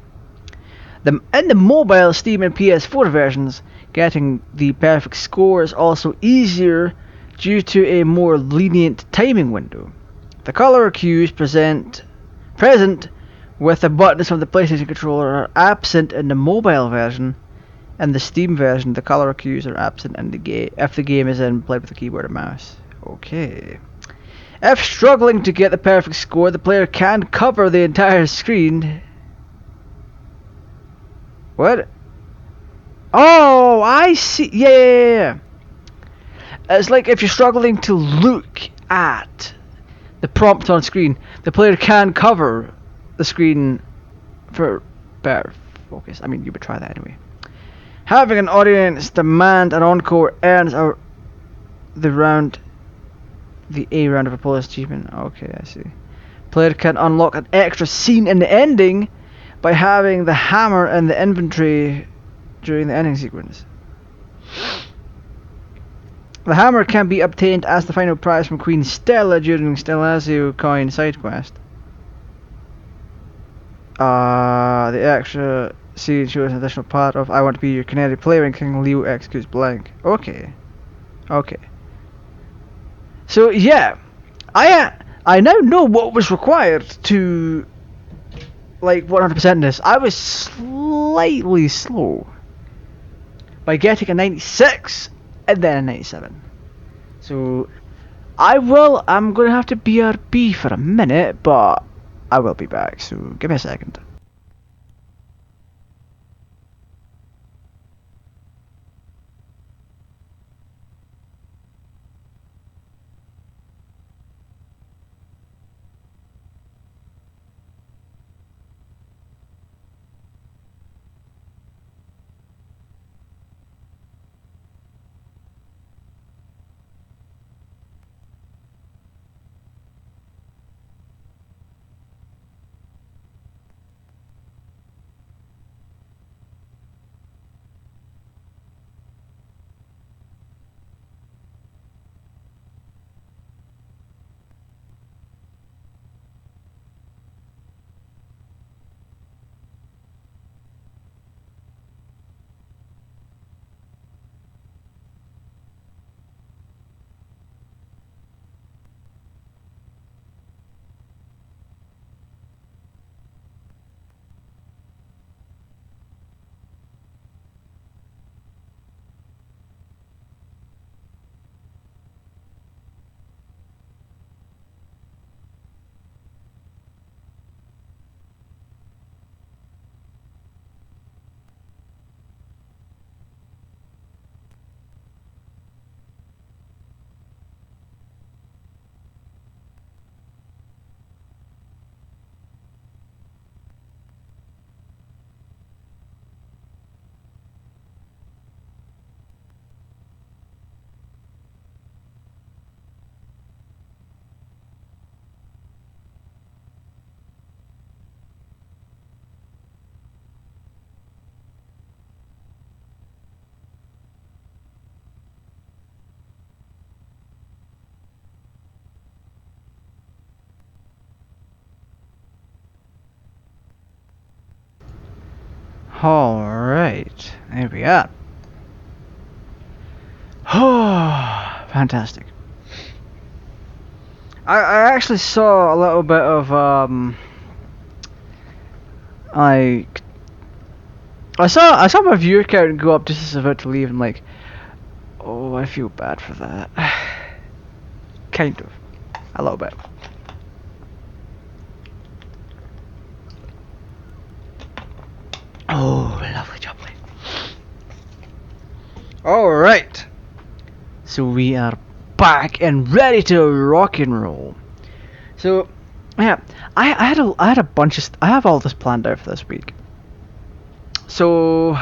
In the mobile, Steam and PS4 versions, getting the perfect score is also easier due to a more lenient timing window. The color cues present with the buttons from the PlayStation controller are absent in the mobile version. In the Steam version, the color cues are absent in the game if the game is played with a keyboard and mouse. Okay. If struggling to get the perfect score, the player can cover the entire screen. What? Oh, I see. Yeah. It's like if you're struggling to look at the prompt on screen, the player can cover the screen for better focus. I mean, you would try that anyway. Having an audience demand an encore earns the A round of a police achievement. Okay, I see. Player can unlock an extra scene in the ending by having the hammer in the inventory during the ending sequence. The hammer can be obtained as the final prize from Queen Stella during Stellazio coin side quest. The extra scene shows an additional part of I Want to Be Your Canary player and King Leo executes Blank. Okay. So yeah, I now know what was required to 100% this. I was slightly slow by getting a 96 and then a 97. So I'm gonna have to BRB for a minute, but I will be back, so give me a second. Alright, there we are. Oh, fantastic. I actually saw a little bit of like I saw my viewer count go up just as I was about to leave. I'm like, oh, I feel bad for that. Kind of, a little bit. Oh, lovely jubbly. Alright. So we are back and ready to rock and roll. So, yeah, I had a bunch of I have all this planned out for this week. So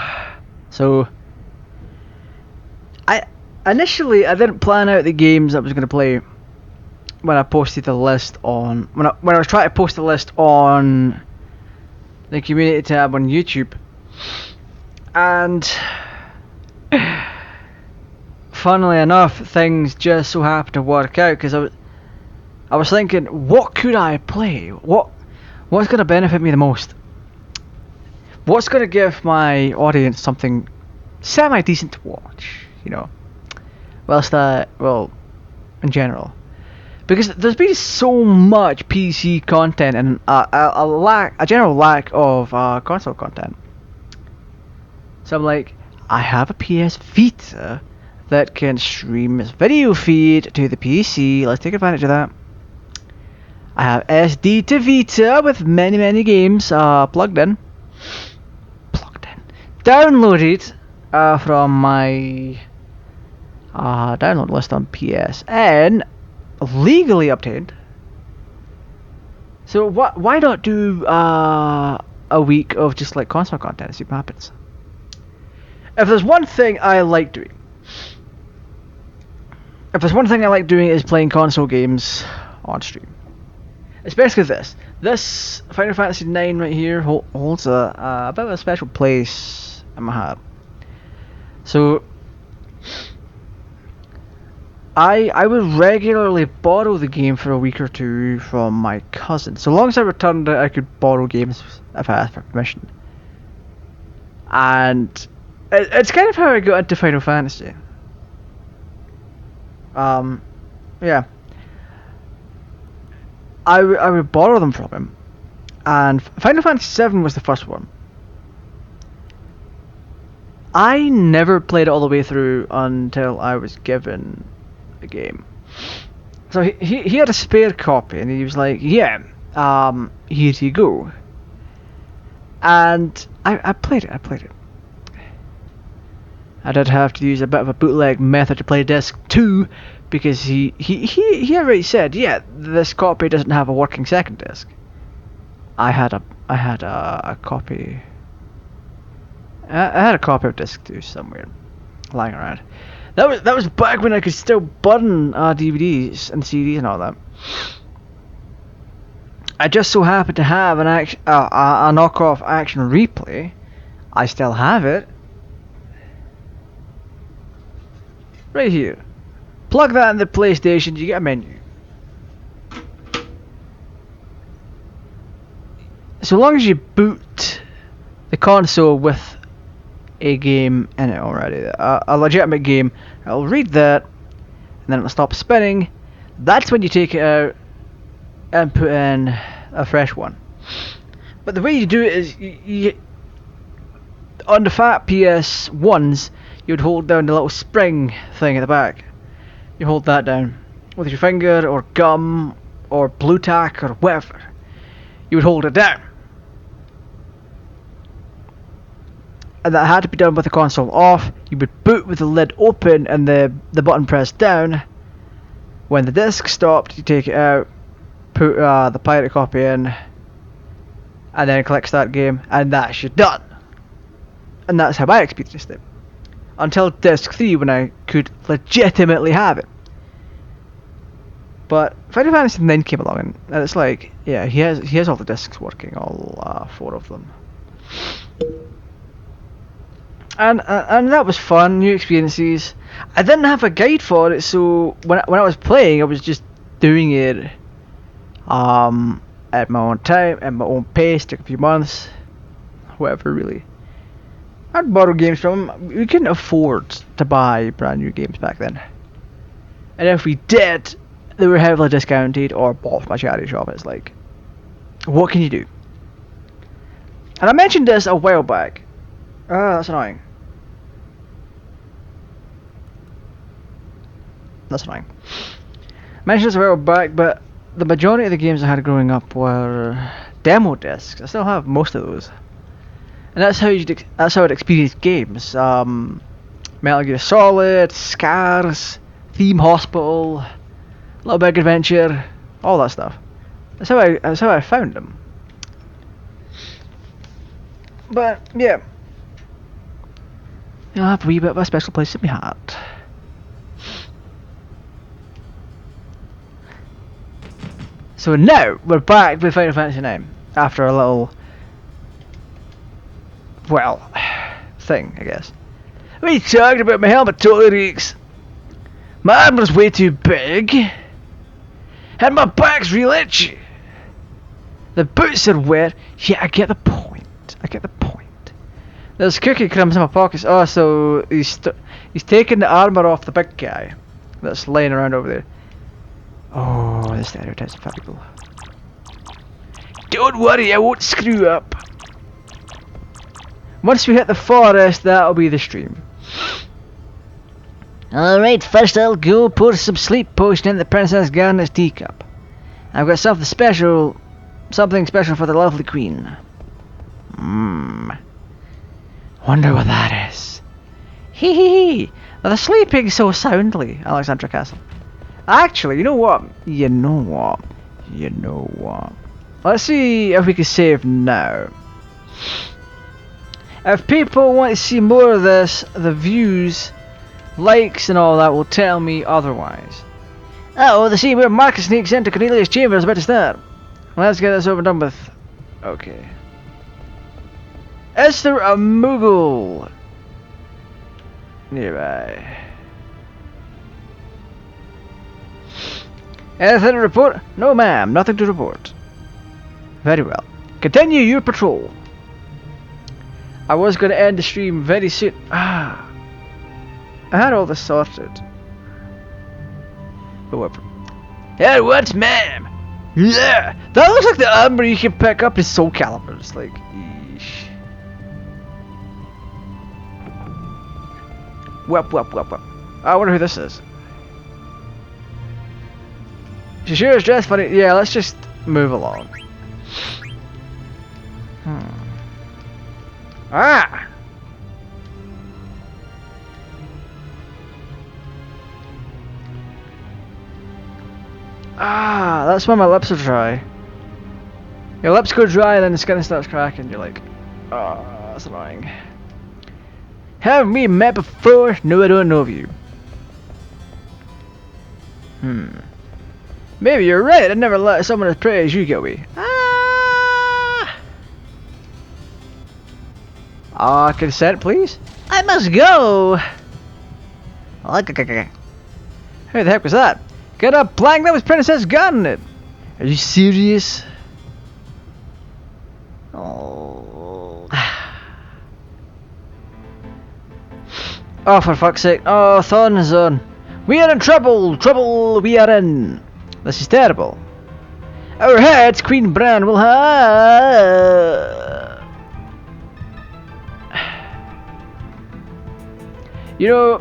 I initially I didn't plan out the games I was gonna play when I posted the list on when I was trying to post the list on the community tab on YouTube, and funnily enough, things just so happened to work out because I was thinking, what could I play? What's gonna benefit me the most? What's gonna give my audience something semi decent to watch? You know, in general. Because there's been so much PC content and a general lack of console content. So I'm like, I have a PS Vita that can stream its video feed to the PC. Let's take advantage of that. I have SD to Vita with many games plugged in, downloaded from my download list on PSN. Legally obtained. So why not do a week of just like console content and see what happens? If there's one thing I like doing, is playing console games on stream. Especially this Final Fantasy IX right here holds a bit of a special place in my heart. So I would regularly borrow the game for a week or two from my cousin. So long as I returned it, I could borrow games if I asked for permission. And it's kind of how I got into Final Fantasy. Yeah. I would borrow them from him. And Final Fantasy VII was the first one. I never played it all the way through until I was given the game. So he had a spare copy and he was like, yeah, here you go. And I played it. I did have to use a bit of a bootleg method to play disc 2 because he already said, yeah, this copy doesn't have a working second disc. I had a copy. I had a copy of disc 2 somewhere lying around. That was back when I could still burn DVDs and CDs and all that. I just so happened to have a knockoff Action Replay. I still have it. Right here. Plug that in the PlayStation, you get a menu. So long as you boot the console with a game in it already, a legitimate game, it'll read that, and then it'll stop spinning. That's when you take it out and put in a fresh one. But the way you do it is, you on the fat PS1s, you'd hold down the little spring thing at the back. You hold that down with your finger or gum or blue tack or whatever. You would hold it down. And that had to be done with the console off. You would boot with the lid open and the button pressed down. When the disc stopped, you take it out, put the pirate copy in, and then click start game, and that's you done. And that's how I experienced it. Until disc 3, when I could legitimately have it. But Final Fantasy IX came along, and it's like, yeah, he has all the discs working, all 4 of them. And that was fun, new experiences. I didn't have a guide for it, so when I was playing, I was just doing it at my own time, at my own pace. Took a few months, whatever really. I'd borrow games from them. We couldn't afford to buy brand new games back then. And if we did, they were heavily discounted or bought from a charity shop. It's like, what can you do? And I mentioned this a while back. That's annoying. That's annoying. I mentioned this a while back, but the majority of the games I had growing up were demo discs. I still have most of those. And that's how I'd experience games. Metal Gear Solid, Scars, Theme Hospital, Little Big Adventure, all that stuff. That's how I found them. But yeah, you'll have a wee bit of a special place in my heart. So now we're back with Final Fantasy IX after a little, well, thing, I guess. What are you talking about? My helmet totally reeks. My armor's way too big, and my back's real itchy. The boots are wet. Yeah, I get the point. There's cookie crumbs in my pockets. Oh, so he's taking the armor off the big guy that's laying around over there. Oh, the stereotypes of fat people. Don't worry, I won't screw up. Once we hit the forest, that'll be the stream. Alright, first I'll go pour some sleep potion in the Princess Garnet's teacup. I've got something special for the lovely queen. Wonder what that is. Hee hee hee. They're sleeping so soundly, Alexandra Castle. Actually, you know what? Let's see if we can save now. If people want to see more of this, the views, likes and all that will tell me otherwise. Oh, the scene where Marcus sneaks into Cornelius' chamber is about to start. Let's get this over and done with. Okay. Is there a Moogle nearby? Anything to report? No, ma'am. Nothing to report. Very well. Continue your patrol. I was going to end the stream very soon. I had all this sorted. But what? Yeah, what, ma'am? Yeah! That looks like the armor you can pick up in Soul Calibur. It's like, eesh. Wep. I wonder who this is. She sure is dressed funny. Yeah, let's just move along. Ah! Ah, that's when my lips are dry. Your lips go dry and then the skin starts cracking. You're like, oh, that's annoying. Have we met before? No, I don't know of you. Maybe you're right. I'd never let someone as pretty as you get away. Consent, please? I must go! Who the heck was that? Get up, plank, that was Princess Garnet! Are you serious? Oh. Oh, for fuck's sake. Oh, Thorn Zone. We are in trouble! Trouble we are in! This is terrible. Our heads, Queen Bran will have... You know,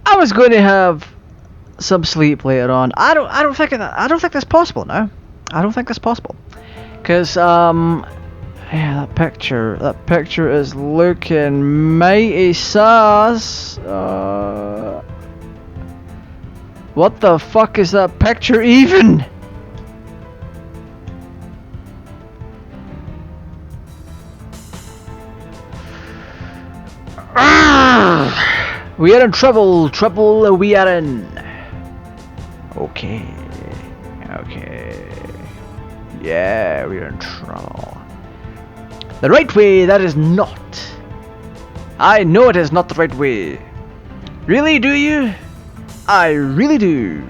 I was going to have some sleep later on. I don't think that's possible now. I don't think that's possible. Cause yeah, that picture is looking mighty sus. What the fuck is that picture even? We are in trouble. Trouble we are in. Okay. Yeah, we are in trouble. The right way, that is not. I know it is not the right way. Really, do you? I really do.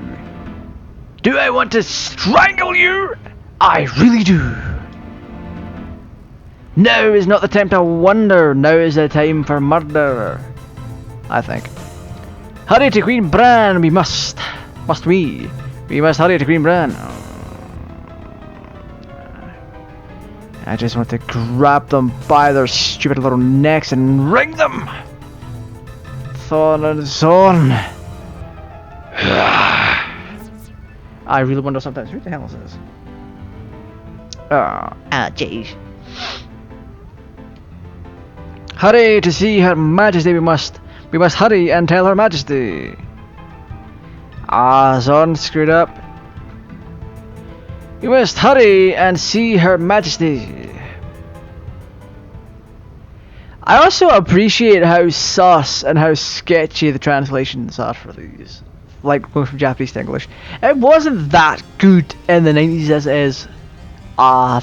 Do I want to strangle you? I really do. Now is not the time to wonder. Now is the time for murder. I think. Hurry to Queen Bran. We must. Must we? We must hurry to Queen Bran. I just want to grab them by their stupid little necks and wring them. Thorn and Zorn. I really wonder sometimes who the hell is this? Jeez. Hurry to see Her Majesty. We must hurry and tell Her Majesty. Zorn screwed up. We must hurry and see Her Majesty. I also appreciate how sus and how sketchy the translations are for these. Like going from Japanese to English. It wasn't that good in the 90s as it is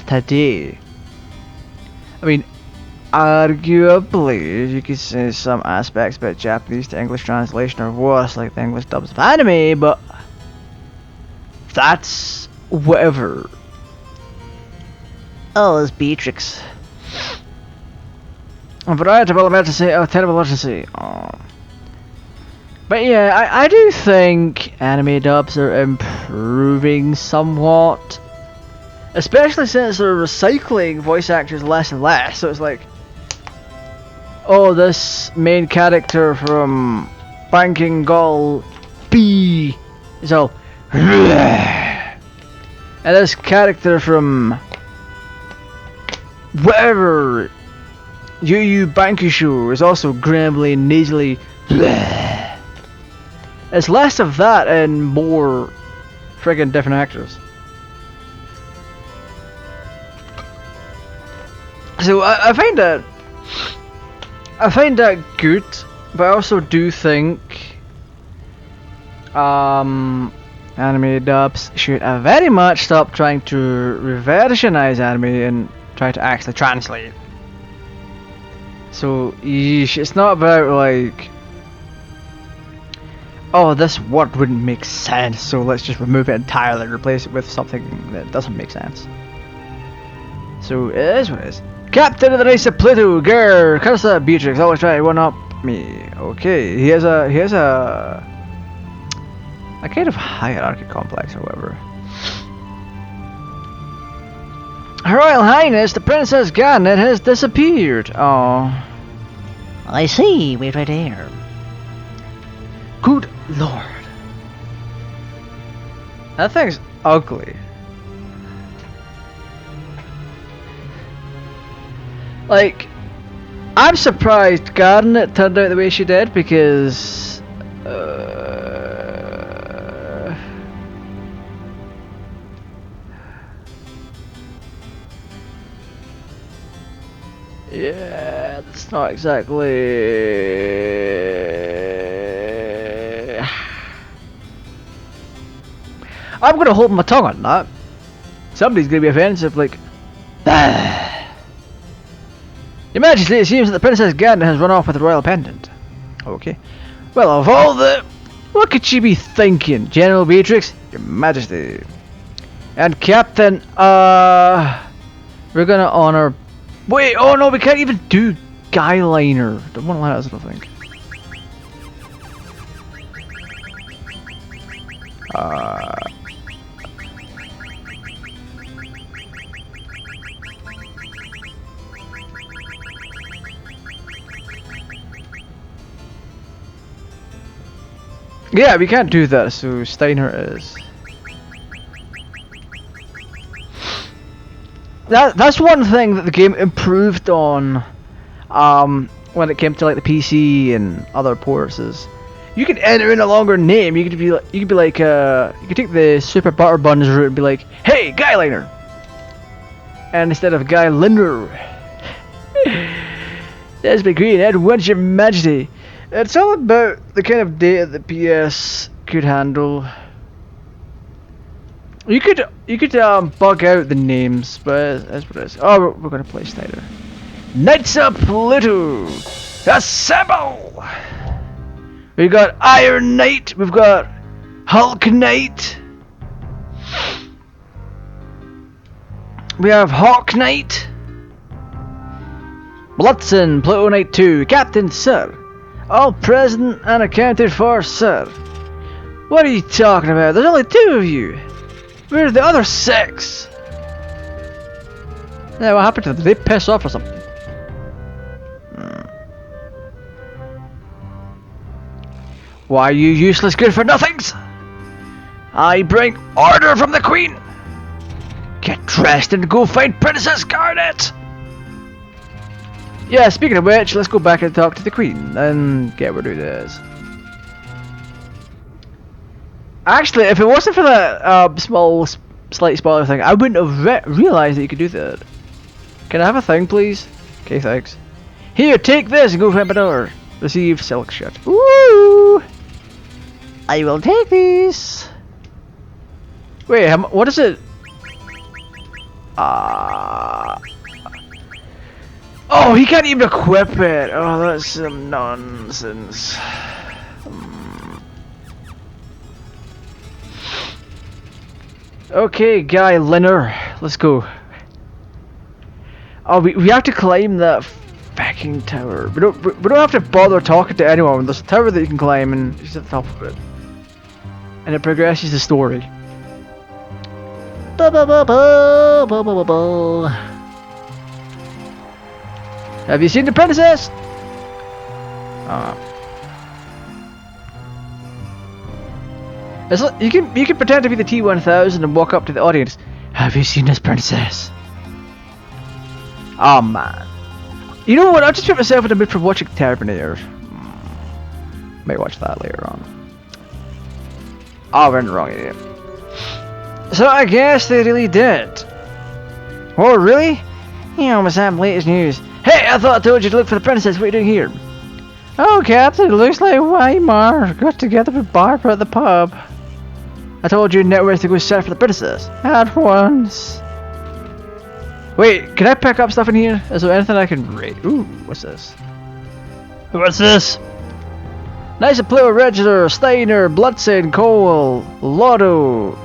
today. I mean, arguably, you could say some aspects about Japanese to English translation are worse, like the English dubs of anime, but that's whatever. Oh, there's Beatrix. A variety of emergency, terrible emergency. Oh. But yeah, I do think anime dubs are improving somewhat. Especially since they're recycling voice actors less and less, so it's like, oh, this main character from Banking Gall B is all, and this character from whatever Yu Yu Bankushu is also grambly and nasally. It's less of that and more friggin' different actors. So I find that good, but I also do think anime dubs should very much stop trying to reversionize anime and try to actually translate. So yeesh, it's not about like, oh, this word wouldn't make sense, so let's just remove it entirely and replace it with something that doesn't make sense. So it is what it is. Captain of the race of Pluto, grr, curse that Beatrix, always try to one up me. Okay, he has a kind of hierarchy complex or whatever. Her Royal Highness, the Princess Garnet has disappeared. Oh. I see, wait right here. Good lord. That thing's ugly. Like, I'm surprised Garnet turned out the way she did because yeah, that's not exactly. I'm gonna hold my tongue on that. Somebody's gonna be offensive, like. Your Majesty, it seems that the Princess Garnet has run off with the royal pendant. Okay. Well, of all the... What could she be thinking? General Beatrix, Your Majesty. And Captain, we're gonna honor... Wait, oh no, we can't even do Guyliner. Don't want to let us, I don't think. Yeah, we can't do that, so Steiner is. That's one thing that the game improved on when it came to like the PC and other ports is you could enter in a longer name. You could be like you could take the Super Butter Buns route and be like, hey, Guyliner, and instead of Guyliner, that's been great. And what's Your Majesty? It's all about the kind of data that PS could handle. You could bug out the names, but that's what it is. Oh, we're gonna play Steiner. Knights of Pluto, assemble! We got Iron Knight, we've got Hulk Knight, we have Hawk Knight, Blitzen, Pluto Knight 2, Captain, sir. All present and accounted for, sir. What are you talking about? There's only 2 of you. Where's the other 6? Yeah, what happened to them? Did they piss off or something? Why, you useless good-for-nothings? I bring order from the Queen. Get dressed and go find Princess Garnet. Yeah, speaking of which, let's go back and talk to the Queen and get what it is. Actually, if it wasn't for that slight spoiler thing, I wouldn't have realised that you could do that. Can I have a thing, please? Okay, thanks. Here, take this and go find Bador. Receive silk shit. Woo! I will take these. Wait, what is it? Oh, he can't even equip it. Oh, that's some nonsense. Okay, Guy Linner, let's go. Oh, we have to climb that fucking tower. We don't have to bother talking to anyone. There's a tower that you can climb, and she's at the top of it, and it progresses the story. Have you seen the princess? You can pretend to be the T-1000 and walk up to the audience. Have you seen this princess? Oh man. You know what? I'll just put myself in the mood for watching Terminator. Might watch that later on. Oh, we're in the wrong area. So I guess they really did. Oh, really? You almost have latest news. Hey, I thought I told you to look for the princess. What are you doing here? Oh, Captain, it looks like Weimar got together with Barbara at the pub. I told you network to go search for the princess. At once. Wait, can I pick up stuff in here? Is there anything I can rate? Ooh, what's this? What's this? Nice and Pluto Register, Steiner, Bloodstain, Cole, Lotto,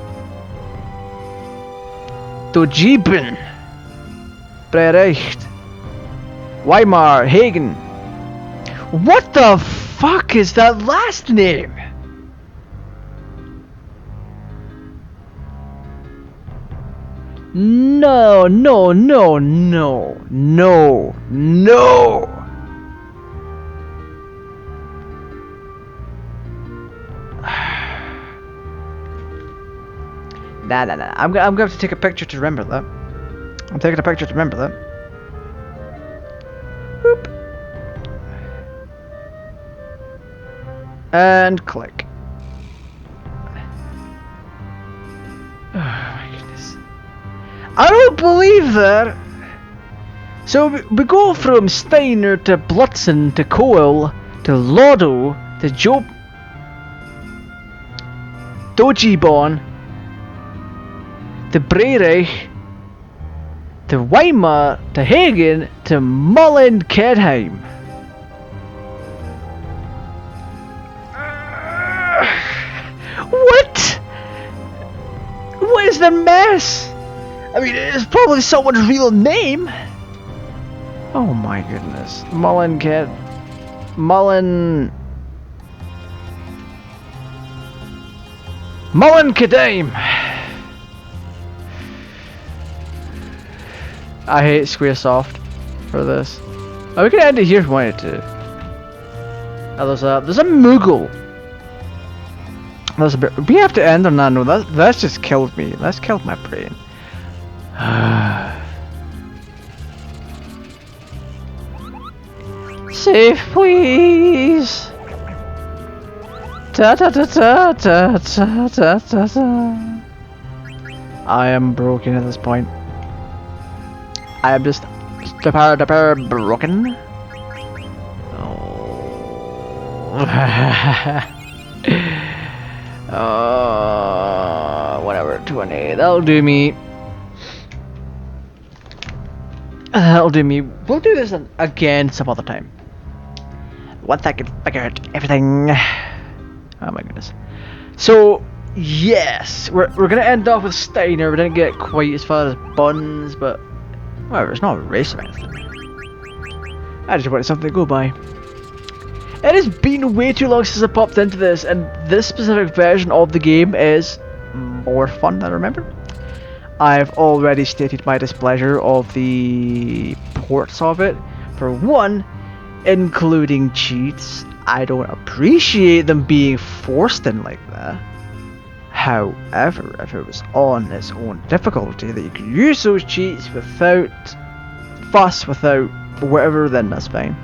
Dojiben, Brerecht, Weimar, Hagen. What the fuck is that last name? No, no, no, no, no, no. Nah. I'm going to have to take a picture to remember that. I'm taking a picture to remember that. Boop. And click. Oh my goodness. I don't believe that. So we go from Steiner to Blitzen to Coel to Lodo to Joe Dojibon to Breirich to Weimar to Hagen to Mullen Kedheim. What? What is the mess? I mean, it's probably someone's real name. Oh my goodness. Mullen Kedheim. I hate Squaresoft for this. Oh, we can end it here if we wanted to. Oh, there's a Moogle. That's a bit. We have to end on that. No, that's just killed me. That's killed my brain. Save, please. Ta ta ta ta ta ta ta ta ta. I am broken at this point. I am just broken. Whatever, 20. That'll do me. That'll do me. We'll do this again some other time. Once I can figure out everything. Oh my goodness. So, yes, we're gonna end off with Steiner. We didn't get quite as far as Buns, but whatever, it's not a race or anything. I just wanted something to go by. It has been way too long since I popped into this, and this specific version of the game is more fun than I remember. I've already stated my displeasure of the ports of it. For one, including cheats. I don't appreciate them being forced in like that. However, if it was on its own difficulty that you could use those cheats without fuss, without whatever, then that's fine.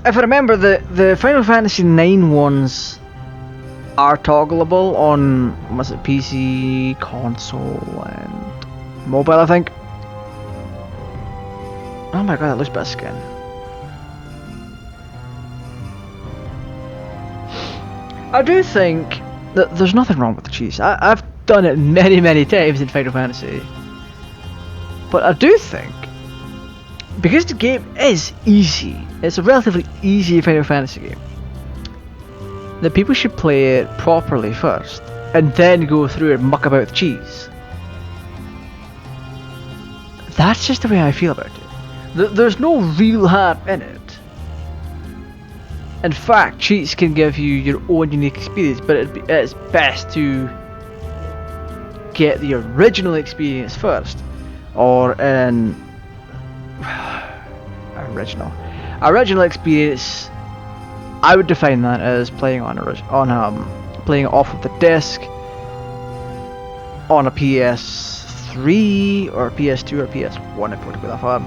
If I remember, the Final Fantasy IX ones are toggleable on, was it PC, console, and mobile, I think. Oh my god, that looks better skin. I do think that there's nothing wrong with the cheese. I've done it many times in Final Fantasy. But I do think, because the game is easy, it's a relatively easy Final Fantasy game, that people should play it properly first, and then go through and muck about with cheese. That's just the way I feel about it. There's no real harm in it. In fact, cheats can give you your own unique experience, but it's best to get the original experience first, or an original experience. I would define that as playing playing it off of the disc on a PS3 or PS2 or PS1 if you want to go that far.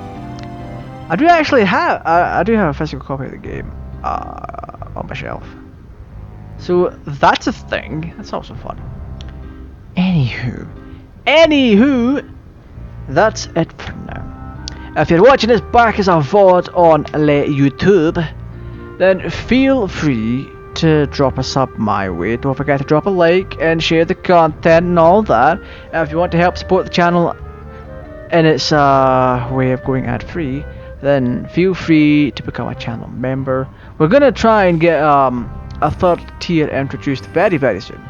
I do actually have a physical copy of the game on my shelf, so that's a thing. That's also fun. Anywho, that's it for now. If you're watching this back as a VOD on YouTube, then feel free to drop a sub my way. Don't forget to drop a like and share the content and all that. If you want to help support the channel in its way of going ad free, then feel free to become a channel member. We're gonna try and get a third tier introduced very soon.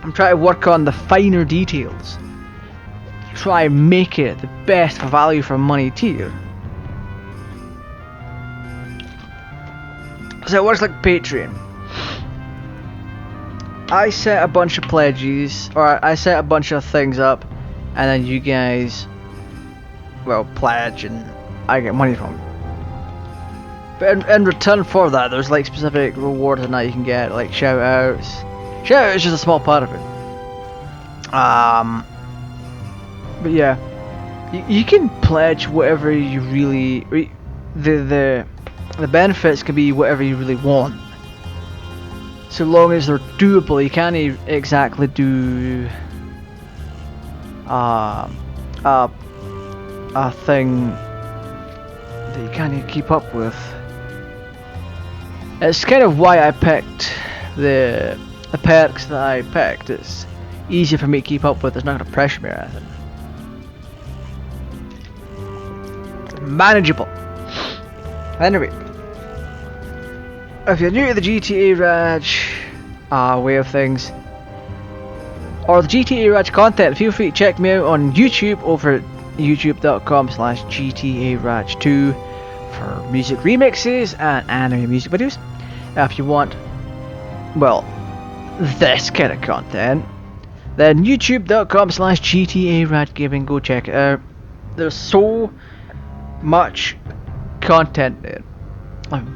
I'm trying to work on the finer details. Try and make it the best value for money tier. So it works like Patreon. I set a bunch of pledges, or I set a bunch of things up, and then you guys, well, pledge, and I get money from it. But in return for that, there's like specific rewards and that you can get, like shout outs. Shout outs is just a small part of it. But yeah, you can pledge whatever you really. The benefits can be whatever you really want, so long as they're doable. You can't exactly do a thing that you can't keep up with. It's kind of why I picked the perks that I picked. It's easier for me to keep up with. It's not going to pressure me or anything. It's manageable. Anyway, if you're new to the GTAraj way of things, or the GTAraj content, feel free to check me out on YouTube over at youtube.com/GTAraj2 for music remixes and anime music videos. If you want, well, this kind of content, then youtube.com/GTArajgaming, go check it out. There's so much content there.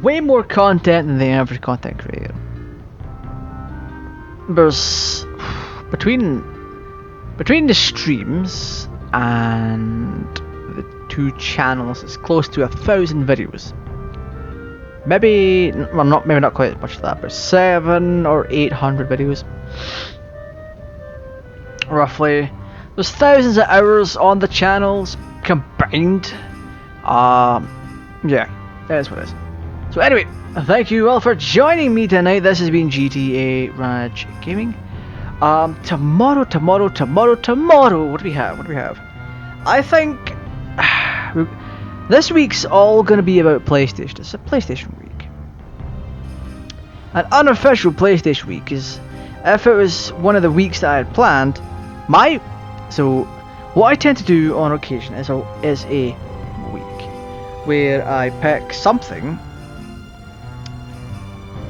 Way more content than the average content creator. There's between the streams and the two channels, it's close to 1,000 videos. Maybe not quite as much as that, but 700 or 800 videos, roughly. There's thousands of hours on the channels combined. Yeah, that's what it is. So anyway, thank you all for joining me tonight. This has been GTArajgaming. Tomorrow, what do we have? I think this week's all going to be about PlayStation. It's a PlayStation week. An unofficial PlayStation week is, if it was one of the weeks that I had planned, What I tend to do on occasion is a week where I pick something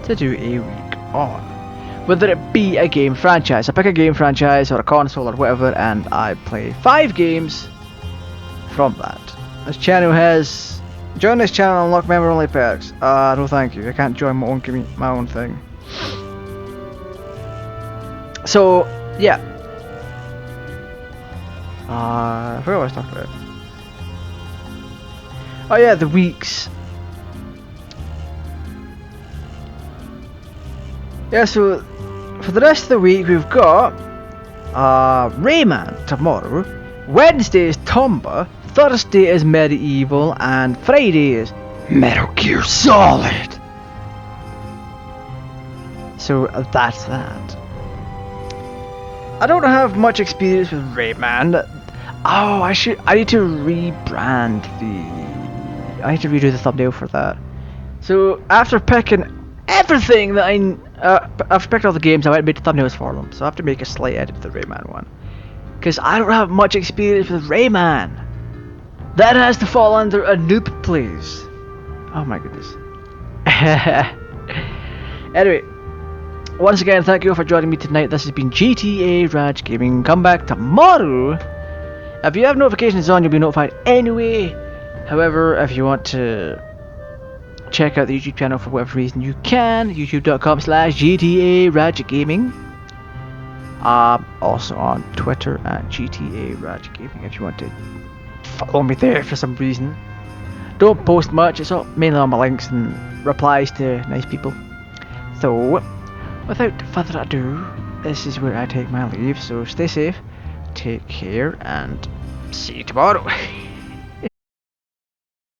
to do a week on. Whether it be a game franchise. I pick a game franchise or a console or whatever and I play 5 games from that. This channel has... Join this channel and unlock member only perks. No thank you. I can't join my own thing. So, yeah. I forgot what I was talking about. Oh yeah, the weeks. Yeah, so for the rest of the week we've got Rayman tomorrow, Wednesday is Tomba, Thursday is Medieval, and Friday is Metal Gear Solid. So that's that. I don't have much experience with Rayman. Oh, I need to rebrand I need to redo the thumbnail for that. So after picking everything that I've picked all the games, I went and made thumbnails for them. So I have to make a slight edit for the Rayman one. Because I don't have much experience with Rayman. That has to fall under a noob, please. Oh my goodness. Anyway, once again, thank you all for joining me tonight. This has been GTAraj Gaming. Come back tomorrow. If you have notifications on, you'll be notified anyway. However, if you want to check out the YouTube channel for whatever reason, you can. youtube.com/GTArajgaming. Also on Twitter at GTArajgaming if you want to follow me there for some reason. Don't post much, it's all mainly on my links and replies to nice people. So, without further ado, this is where I take my leave, so stay safe, take care, and see you tomorrow.